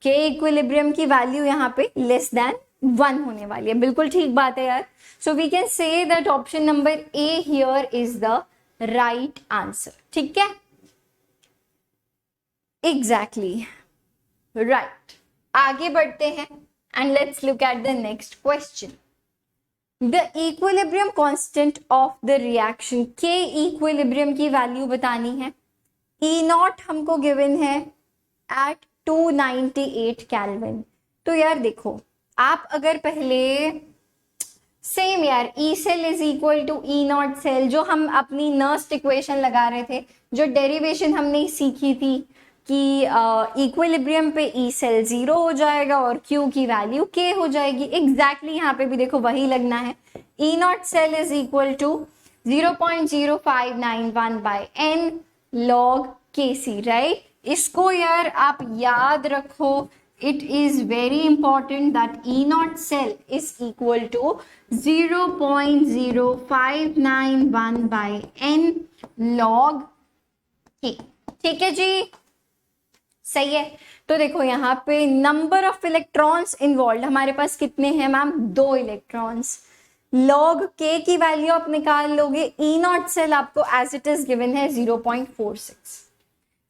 K equilibrium की वैल्यू यहाँ पे लेस देन 1 होने वाली है. बिल्कुल ठीक बात है यार. So we can say that option number A here is the right answer. ठीक है, एग्जैक्टली राइट. आगे बढ़ते हैं and let's look at the next question. The equilibrium constant of the reaction, K equilibrium की वैल्यू बतानी है. E nought हमको given है एट 298 केल्विन. तो यार देखो, आप अगर पहले सेम यार E cell is equal to E not cell, जो हम अपनी नर्स्ट इक्वेशन लगा रहे थे, जो डेरिवेशन हमने सीखी थी कि इक्विलिब्रियम पे ई सेल 0 हो जाएगा और क्यू की वैल्यू के हो जाएगी. एग्जैक्टली यहाँ पे भी देखो वही लगना है. E not cell is equal to 0.0591 by n log K C, right. इसको यार आप याद रखो. It is very important that E naught cell is equal to 0.0591 by n log K. ठीक है जी, सही है. तो देखो यहाँ पे नंबर ऑफ इलेक्ट्रॉन्स इन्वॉल्व हमारे पास कितने हैं मैम? 2 इलेक्ट्रॉन्स. लॉग K की वैल्यू आप निकाल लोगे. E नॉट सेल आपको एज इट इज गिवन है 0.46.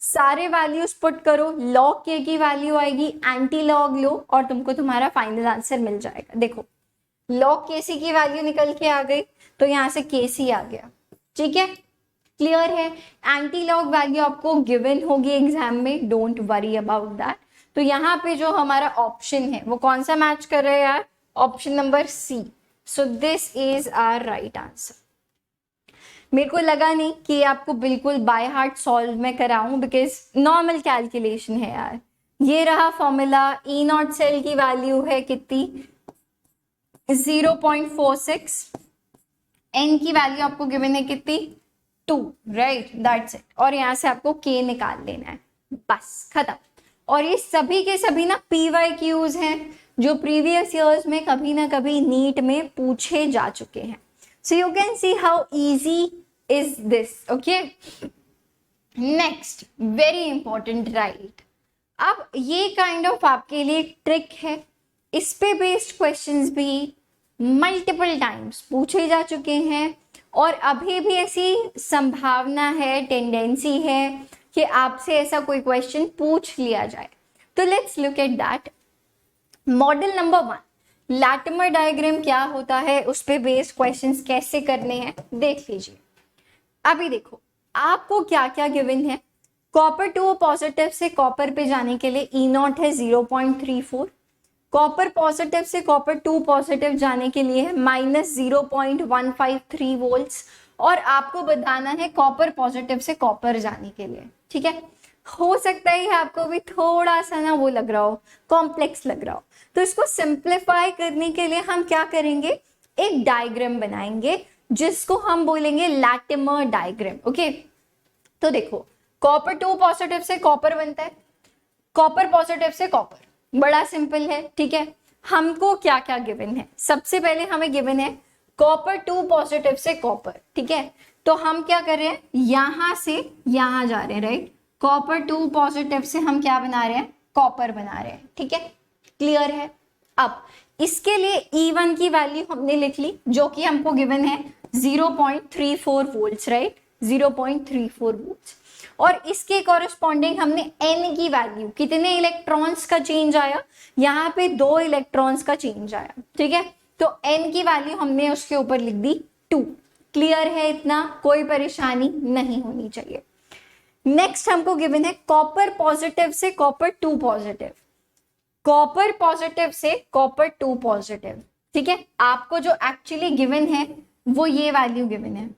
सारे वैल्यूज पुट करो, लॉग के की वैल्यू आएगी, एंटी लॉग लो और तुमको तुम्हारा फाइनल आंसर मिल जाएगा. देखो लॉग के सी की वैल्यू निकल के आ गई, तो यहाँ से के सी आ गया. ठीक है, क्लियर है. एंटी लॉग वैल्यू आपको गिवन होगी एग्जाम में, डोंट वरी अबाउट दैट. तो यहाँ पे जो हमारा ऑप्शन है वो कौन सा मैच कर रहा है यार? Option number C. So this is our right answer. मेरे को लगा नहीं कि आपको बिल्कुल बाय हार्ट सॉल्व में कराऊं, बिकॉज नॉर्मल कैलकुलेशन है यार. ये रहा फॉर्मूला. ई नॉट सेल की वैल्यू है कितनी? 0.46. एन की वैल्यू आपको गिवन है कितनी? 2, राइट, दैट्स इट. और यहाँ से आपको के निकाल लेना है, बस खत्म. और ये सभी के सभी ना PYQs हैं जो प्रीवियस ईयर्स में कभी ना कभी नीट में पूछे जा चुके हैं. So you can see how easy is this, okay? Next, very important, right? अब ये kind of आपके लिए एक ट्रिक है. इस पे बेस्ड क्वेश्चंस भी मल्टीपल टाइम्स पूछे जा चुके हैं और अभी भी ऐसी संभावना है, टेंडेंसी है कि आपसे ऐसा कोई क्वेश्चन पूछ लिया जाए. तो let's look at that. Model number 1, Latimer diagram क्या होता है, उस पे बेस्ड क्वेश्चंस कैसे करने हैं देख लीजिए. अभी देखो आपको क्या क्या गिवन है. कॉपर 2 पॉजिटिव से कॉपर पे जाने के लिए ई नॉट है 0.34. कॉपर पॉजिटिव से कॉपर 2 पॉजिटिव जाने के लिए है -0.153 वोल्ट्स. और आपको बताना है कॉपर पॉजिटिव से कॉपर जाने के लिए. ठीक है, हो सकता है आपको भी थोड़ा सा ना वो लग रहा हो, कॉम्प्लेक्स लग रहा हो. तो इसको सिंप्लीफाई करने के लिए हम क्या करेंगे, एक डायग्राम बनाएंगे जिसको हम बोलेंगे लैटिमर डायग्राम. ओके, तो देखो कॉपर 2 पॉजिटिव से कॉपर बनता है, कॉपर पॉजिटिव से कॉपर, बड़ा सिंपल है. ठीक है, हमको क्या क्या गिवन है? सबसे पहले हमें गिवन है कॉपर 2 पॉजिटिव से कॉपर. ठीक है, तो हम क्या कर रहे हैं, यहां से यहां जा रहे हैं, राइट. कॉपर 2 पॉजिटिव से हम क्या बना रहे हैं, कॉपर बना रहे हैं. ठीक है, क्लियर है. अब इसके लिए E1 की वैल्यू हमने लिख ली जो कि हमको गिवन है 0.34 वोल्ट्स, राइट, 0.34 वोल्ट्स. और इसके कॉरेस्पॉन्डिंग हमने N की वैल्यू, कितने इलेक्ट्रॉन्स का चेंज आया, यहाँ पे 2 इलेक्ट्रॉन्स का चेंज आया. ठीक है, तो N की वैल्यू हमने उसके ऊपर लिख दी 2. क्लियर है, इतना कोई परेशानी नहीं होनी चाहिए. नेक्स्ट हमको गिवन है कॉपर पॉजिटिव से कॉपर 2 पॉजिटिव, कॉपर पॉजिटिव से कॉपर 2 पॉजिटिव. ठीक है, आपको जो एक्चुअली गिवन है वो ये वैल्यू गिवन है,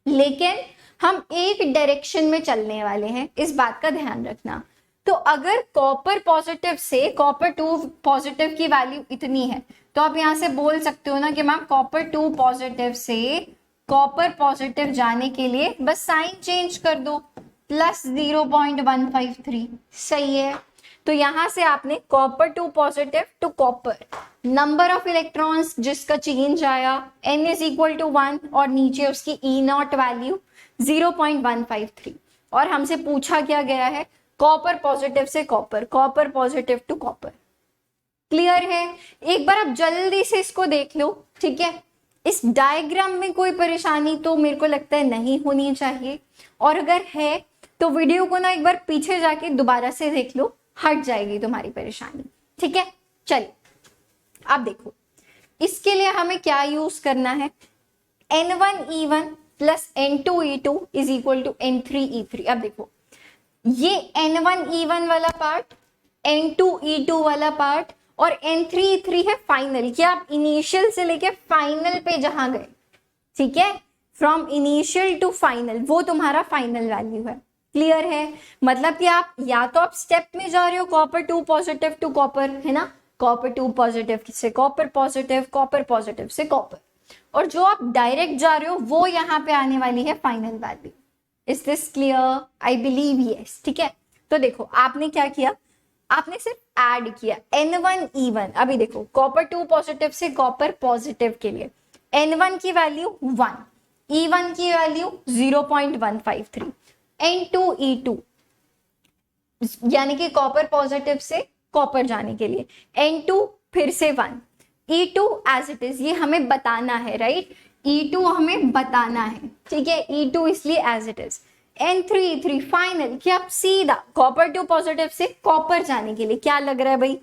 लेकिन हम एक डायरेक्शन में चलने वाले हैं, इस बात का ध्यान रखना. तो अगर कॉपर पॉजिटिव से कॉपर 2 पॉजिटिव की वैल्यू इतनी है तो आप यहां से बोल सकते हो ना कि मैम कॉपर 2 पॉजिटिव से कॉपर पॉजिटिव जाने के लिए बस साइन चेंज कर दो, +0.153. सही है. तो यहां से आपने copper two positive to copper, number of electrons जिसका चेंज आया n इज इक्वल टू 1 और नीचे उसकी ई नॉट वैल्यू 0.153 और हमसे पूछा क्या गया है कॉपर पॉजिटिव से copper, copper positive to copper. Clear है? एक बार आप जल्दी से इसको देख लो, ठीक है। इस डायग्राम में कोई परेशानी तो मेरे को लगता है नहीं होनी चाहिए, और अगर है तो वीडियो को ना एक बार पीछे जाके दोबारा से देख लो, हट जाएगी तुम्हारी परेशानी, ठीक है। चलिए अब देखो, इसके लिए हमें क्या यूज करना है, N1E1 plus N2E2 is equal to N3E3। अब देखो ये N1E1 वाला पार्ट, N2E2 वाला पार्ट और N3E3 है फाइनल, कि आप इनिशियल से लेके फाइनल पे जहां गए, ठीक है, फ्रॉम इनिशियल टू फाइनल, वो तुम्हारा फाइनल वैल्यू है। क्लियर है? मतलब कि आप या तो आप स्टेप में जा रहे हो copper two positive to copper, है ना, कॉपर टू पॉजिटिव से कॉपर पॉजिटिव, कॉपर पॉजिटिव से कॉपर, और जो आप डायरेक्ट जा रहे हो वो यहाँ पे आने वाली है final value. Is this clear? I believe yes, ठीक है। तो देखो आपने क्या किया, आपने सिर्फ ऐड किया N1E1। अभी देखो कॉपर टू पॉजिटिव से कॉपर पॉजिटिव के लिए N1 की वैल्यू 1, E1 की वैल्यू 0.153, N2E2 यानी कि कॉपर पॉजिटिव से कॉपर जाने के लिए N2 फिर से 1, E2 एज इट इज, ये हमें बताना है, राइट, E2 हमें बताना है, ठीक है, E2 इसलिए as it is, N3E3 final, कि आप सीधा कॉपर टू पॉजिटिव से कॉपर जाने के लिए क्या लग रहा है भाई,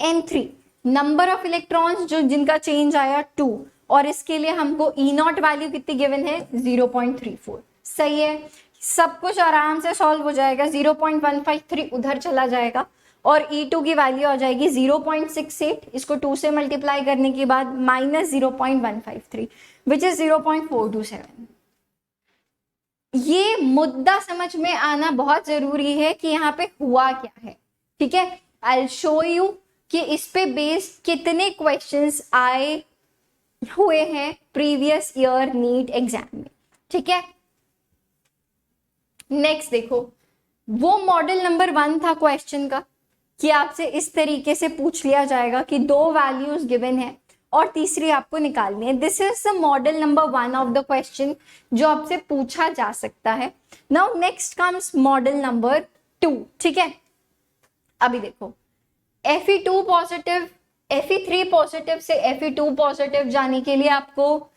N3, नंबर ऑफ इलेक्ट्रॉन्स जो जिनका चेंज आया 2, और इसके लिए हमको ई नॉट वैल्यू कितनी गिवन है 0.34। सही है, सब कुछ आराम से सॉल्व हो जाएगा, 0.153 उधर चला जाएगा और E2 की वैल्यू आ जाएगी 0.68, इसको 2 से मल्टीप्लाई करने के बाद माइनस 0.153 विच इज 0.427। ये मुद्दा समझ में आना बहुत जरूरी है कि यहाँ पे हुआ क्या है, ठीक है। आई शो यू कि इस पे बेस्ड कितने क्वेश्चंस आए हुए हैं प्रीवियस ईयर नीट एग्जाम में, ठीक है। नेक्स्ट देखो, वो मॉडल नंबर 1 था क्वेश्चन का कि आपसे इस तरीके से पूछ लिया जाएगा कि 2 वैल्यूज गिवन है और तीसरी आपको निकालनी है। This is the model number 1 of the question जो आपसे पूछा जा सकता है। Now next comes model number 2, ठीक है। अभी देखो Fe2 पॉजिटिव, Fe3 पॉजिटिव से Fe2 पॉजिटिव जाने के लिए आपको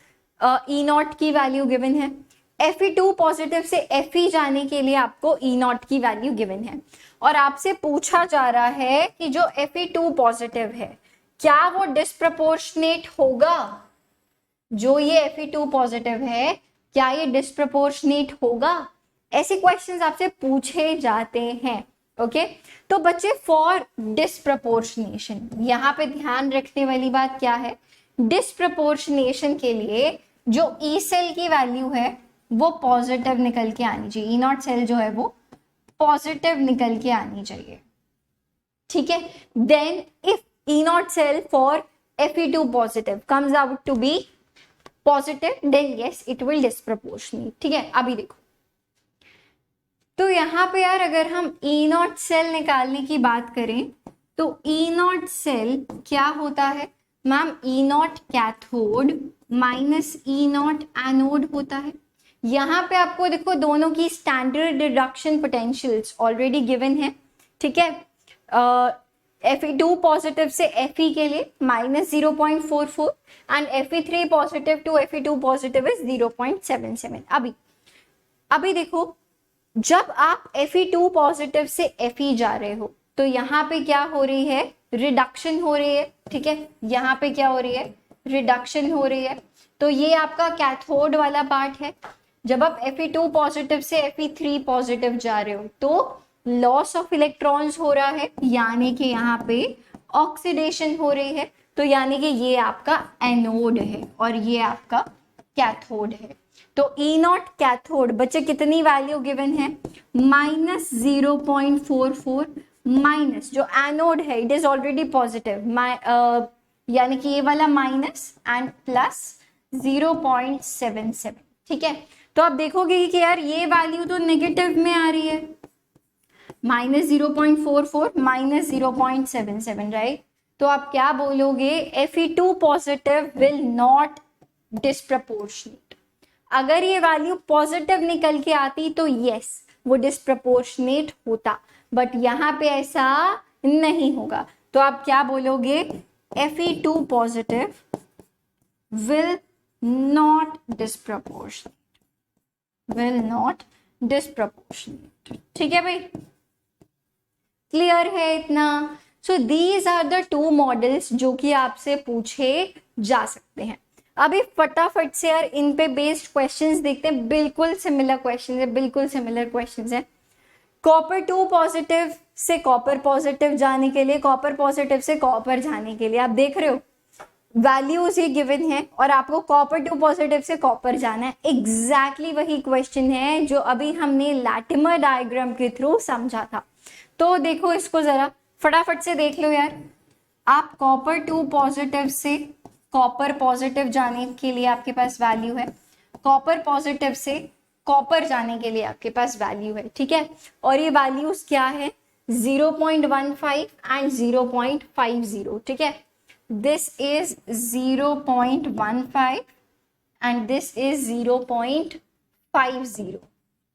ई नॉट की वैल्यू गिवन है, Fe2 पॉजिटिव से Fe जाने के लिए आपको ई नॉट की वैल्यू गिवन है, और आपसे पूछा जा रहा है कि जो Fe2 पॉजिटिव है क्या वो डिस्प्रपोर्शनेट होगा, जो ये Fe2 पॉजिटिव है क्या ये डिस्प्रपोर्शनेट होगा, ऐसे क्वेश्चंस आपसे पूछे जाते हैं। ओके तो बच्चे फॉर डिस्प्रपोर्शनेशन, यहाँ पे ध्यान रखने वाली बात क्या है, डिस्प्रपोर्शनेशन के लिए जो ई सेल की वैल्यू है वो पॉजिटिव निकल के आनी चाहिए, ई नॉट सेल जो है वो पॉजिटिव निकल के आनी चाहिए, ठीक है। Then if E not cell for Fe2 positive comes out to be positive, then yes it will disproportionate, ठीक है। अभी देखो तो यहाँ पे यार अगर हम ई नॉट सेल निकालने की बात करें तो ई नॉट सेल क्या होता है ma'am, E not cathode minus E naught anode होता है। यहाँ पे आपको देखो दोनों की standard reduction potentials already given है, ठीक है। Fe2 पॉजिटिव से Fe के लिए -0.44 and Fe3 positive to Fe2 positive is 0.77। अभी देखो जब आप Fe2 पॉजिटिव से Fe जा रहे हो तो यहाँ पे क्या हो रही है, रिडक्शन हो रही है, ठीक है। यहाँ पे क्या हो रही है, रिडक्शन हो रही है। तो ये आपका कैथोड वाला पार्ट है। जब आप Fe2 पॉजिटिव से Fe3 पॉजिटिव जा रहे हो तो लॉस ऑफ इलेक्ट्रॉन्स हो रहा है, यानी कि यहाँ पे ऑक्सीडेशन हो रही है। तो यानी कि ये आपका एनोड है और ये आपका कैथोड है। तो ई नॉट कैथोड बच्चे कितनी वैल्यू गिवन है, -0.44 माइनस जो एनोड है इट इज ऑलरेडी पॉजिटिव, यानी कि ये वाला माइनस एंड प्लस 0.77, ठीक है। तो आप देखोगे कि यार ये वैल्यू तो नेगेटिव में आ रही है, -0.44 -0.77, राइट। तो आप क्या बोलोगे, Fe2 positive will not disproportionate. अगर ये वैल्यू पॉजिटिव निकल के आती तो यस वो डिस्प्रपोर्शनेट होता, बट यहाँ पे ऐसा नहीं होगा। तो आप क्या बोलोगे, Fe2 positive will not disproportionate, will not disproportionate. ठीक है भाई, क्लियर है इतना। So these are the two models जो कि आपसे पूछे जा सकते हैं। अभी फटाफट से यार इन पे बेस्ड क्वेश्चंस देखते हैं, बिल्कुल सिमिलर क्वेश्चंस है, बिल्कुल सिमिलर क्वेश्चंस है। कॉपर 2 पॉजिटिव से कॉपर पॉजिटिव जाने के लिए, कॉपर पॉजिटिव से कॉपर जाने के लिए आप देख रहे हो वैल्यूज ये गिवन है और आपको कॉपर 2 पॉजिटिव से कॉपर जाना है। एग्जैक्टली वही क्वेश्चन है जो अभी हमने लैटिमर डायग्राम के थ्रू समझा था। तो देखो इसको जरा फटाफट से देख लो यार। आप कॉपर 2 पॉजिटिव से कॉपर पॉजिटिव जाने के लिए आपके पास वैल्यू है, कॉपर पॉजिटिव से कॉपर जाने के लिए आपके पास वैल्यू है, ठीक है। और ये वैल्यूज क्या है, 0.15 एंड 0.50, ठीक है। This is 0.15 and this is 0.50,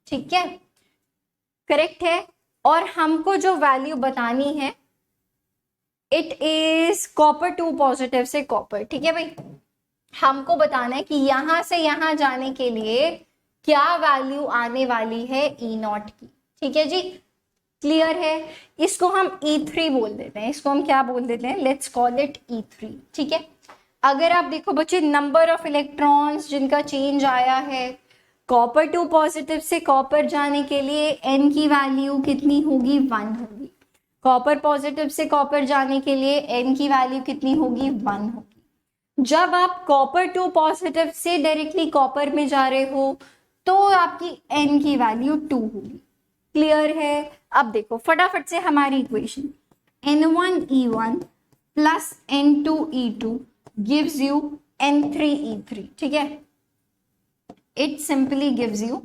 ठीक है, करेक्ट है। और हमको जो वैल्यू बतानी है इट इज कॉपर 2 पॉजिटिव से कॉपर, ठीक है भाई। हमको बताना है कि यहां से यहां जाने के लिए क्या वैल्यू आने वाली है E0 की, ठीक है जी, क्लियर है। इसको हम E3 बोल देते हैं, इसको हम क्या बोल देते हैं, लेट्स कॉल इट E3, ठीक है। अगर आप देखो बच्चे नंबर ऑफ इलेक्ट्रॉन्स जिनका चेंज आया है, कॉपर 2 पॉजिटिव से कॉपर जाने के लिए N की वैल्यू कितनी होगी, 1 होगी। कॉपर पॉजिटिव से कॉपर जाने के लिए N की वैल्यू कितनी होगी, 1 होगी। जब आप कॉपर 2 पॉजिटिव से डायरेक्टली कॉपर में जा रहे हो तो आपकी N की वैल्यू 2 होगी, क्लियर है। अब देखो फटाफट से हमारी equation, N1E1 plus N2E2 gives you N3E3, ठीक है। It simply gives you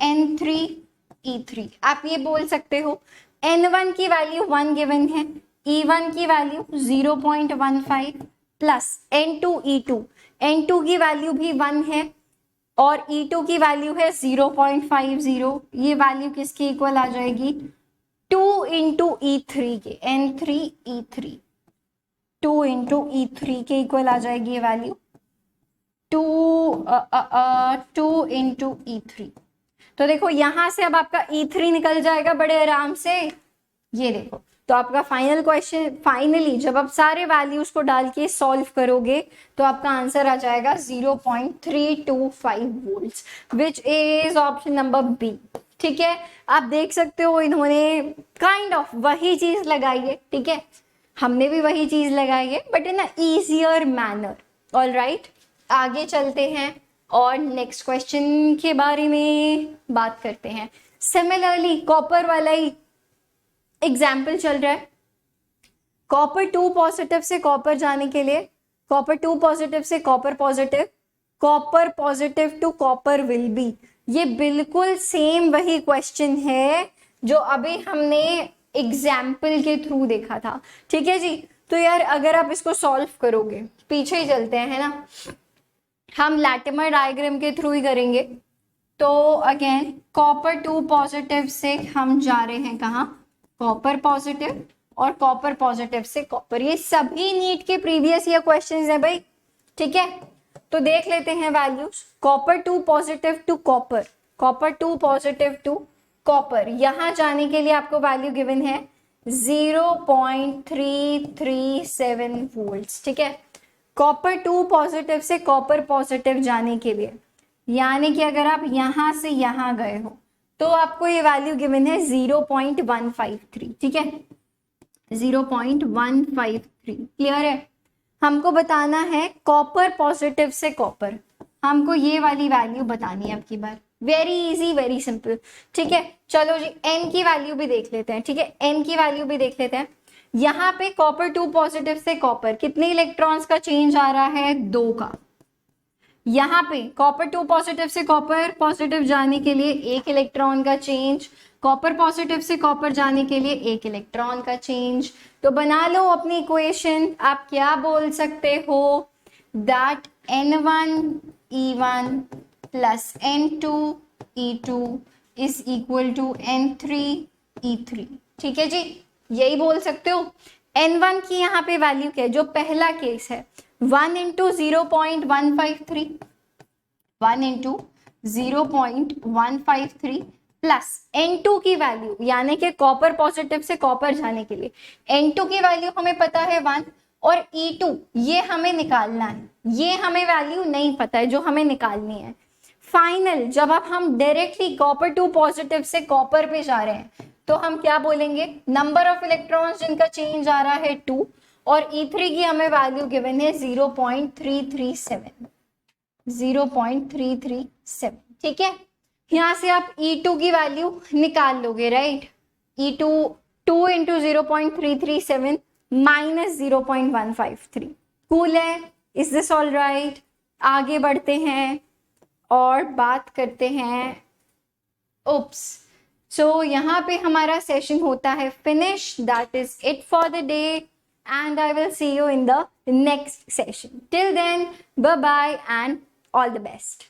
N3E3। आप ये बोल सकते हो N1 की वैल्यू 1 गिवन है, E1 की वैल्यू 0.15 प्लस N2E2, N2 की वैल्यू भी 1 है और E2 की वैल्यू है 0.50। ये वैल्यू किसकी इक्वल आ जाएगी, 2 इंटू E3 के, N3E3 2 इंटू E3 के इक्वल आ जाएगी ये वैल्यू, 2 इंटू E3। तो देखो यहां से अब आपका E3 निकल जाएगा बड़े आराम से, ये देखो। तो आपका फाइनल क्वेश्चन, फाइनली जब आप सारे वैल्यूज को डाल के सॉल्व करोगे तो आपका आंसर आ जाएगा 0.325 volts, which is option number B, ठीक है। आप देख सकते हो इन्होंने काइंड ऑफ वही चीज लगाई है, ठीक है, हमने भी वही चीज लगाई है but in a easier manner. Alright, आगे चलते हैं और नेक्स्ट क्वेश्चन के बारे में बात करते हैं। सिमिलरली कॉपर वाला ही एग्जाम्पल चल रहा है। कॉपर 2 पॉजिटिव से कॉपर जाने के लिए, कॉपर 2 पॉजिटिव से copper positive, copper positive to copper will be, ये बिल्कुल सेम वही क्वेश्चन है जो अभी हमने एग्जाम्पल के थ्रू देखा था, ठीक है जी। तो यार अगर आप इसको सॉल्व करोगे, पीछे ही चलते हैं, है ना, हम लैटिमर डायग्राम के थ्रू ही करेंगे। तो अगेन कॉपर 2 पॉजिटिव से हम जा रहे हैं कहाँ, कॉपर पॉजिटिव, और कॉपर पॉजिटिव से कॉपर। ये सभी नीट के प्रीवियस ईयर क्वेश्चंस है भाई, ठीक है। तो देख लेते हैं values. Copper 2 positive to copper, copper 2 positive to copper, यहां जाने के लिए आपको वैल्यू गिवन है 0.337 वोल्ट्स, ठीक है। कॉपर 2 पॉजिटिव से कॉपर पॉजिटिव जाने के लिए, यानी कि अगर आप यहां से यहां गए हो तो आपको ये वैल्यू गिवन है 0.153, ठीक है, 0.153, क्लियर है। हमको बताना है कॉपर पॉजिटिव से कॉपर, हमको ये वाली वैल्यू बतानी है अब की बार। वेरी इजी, वेरी सिंपल, ठीक है। चलो जी N की वैल्यू भी देख लेते हैं, ठीक है, N की वैल्यू भी देख लेते हैं। यहाँ पे कॉपर 2 पॉजिटिव से कॉपर कितने इलेक्ट्रॉन्स का चेंज आ रहा है, 2 का। यहाँ पे कॉपर 2 पॉजिटिव से कॉपर पॉजिटिव जाने के लिए 1 इलेक्ट्रॉन का चेंज, कॉपर पॉजिटिव से कॉपर जाने के लिए एक इलेक्ट्रॉन का चेंज। तो बना लो अपनी इक्वेशन। आप क्या बोल सकते हो, that N1E1 plus N2E2 is equal to N3E3। ठीक है जी, यही बोल सकते हो। N1 की यहाँ पे वैल्यू क्या है, जो पहला केस है 1 इंटू 0.153, 1 इंटू 0.153 प्लस N2 की वैल्यू, यानी कि कॉपर पॉजिटिव से कॉपर जाने के लिए N2 की वैल्यू हमें पता है 1, और E2 ये हमें निकालना है, ये हमें वैल्यू नहीं पता है जो हमें निकालनी है। फाइनल जब अब हम डायरेक्टली कॉपर टू पॉजिटिव से कॉपर पे जा रहे हैं तो हम क्या बोलेंगे, नंबर ऑफ इलेक्ट्रॉन्स जिनका चेंज आ रहा है 2, और E3 की हमें वैल्यू गिवन है 0.337, 0.337। ठीक है, यहां से आप E2 की वैल्यू निकाल लोगे, right. E2 2 into 0.337 minus 0.153। Cool है, इज दिस ऑल राइट। आगे बढ़ते हैं और बात करते हैं, उप्स, सो यहाँ पे हमारा सेशन होता है finish. That is it for the day and I will see you in the next session. Till then, bye bye and all the best.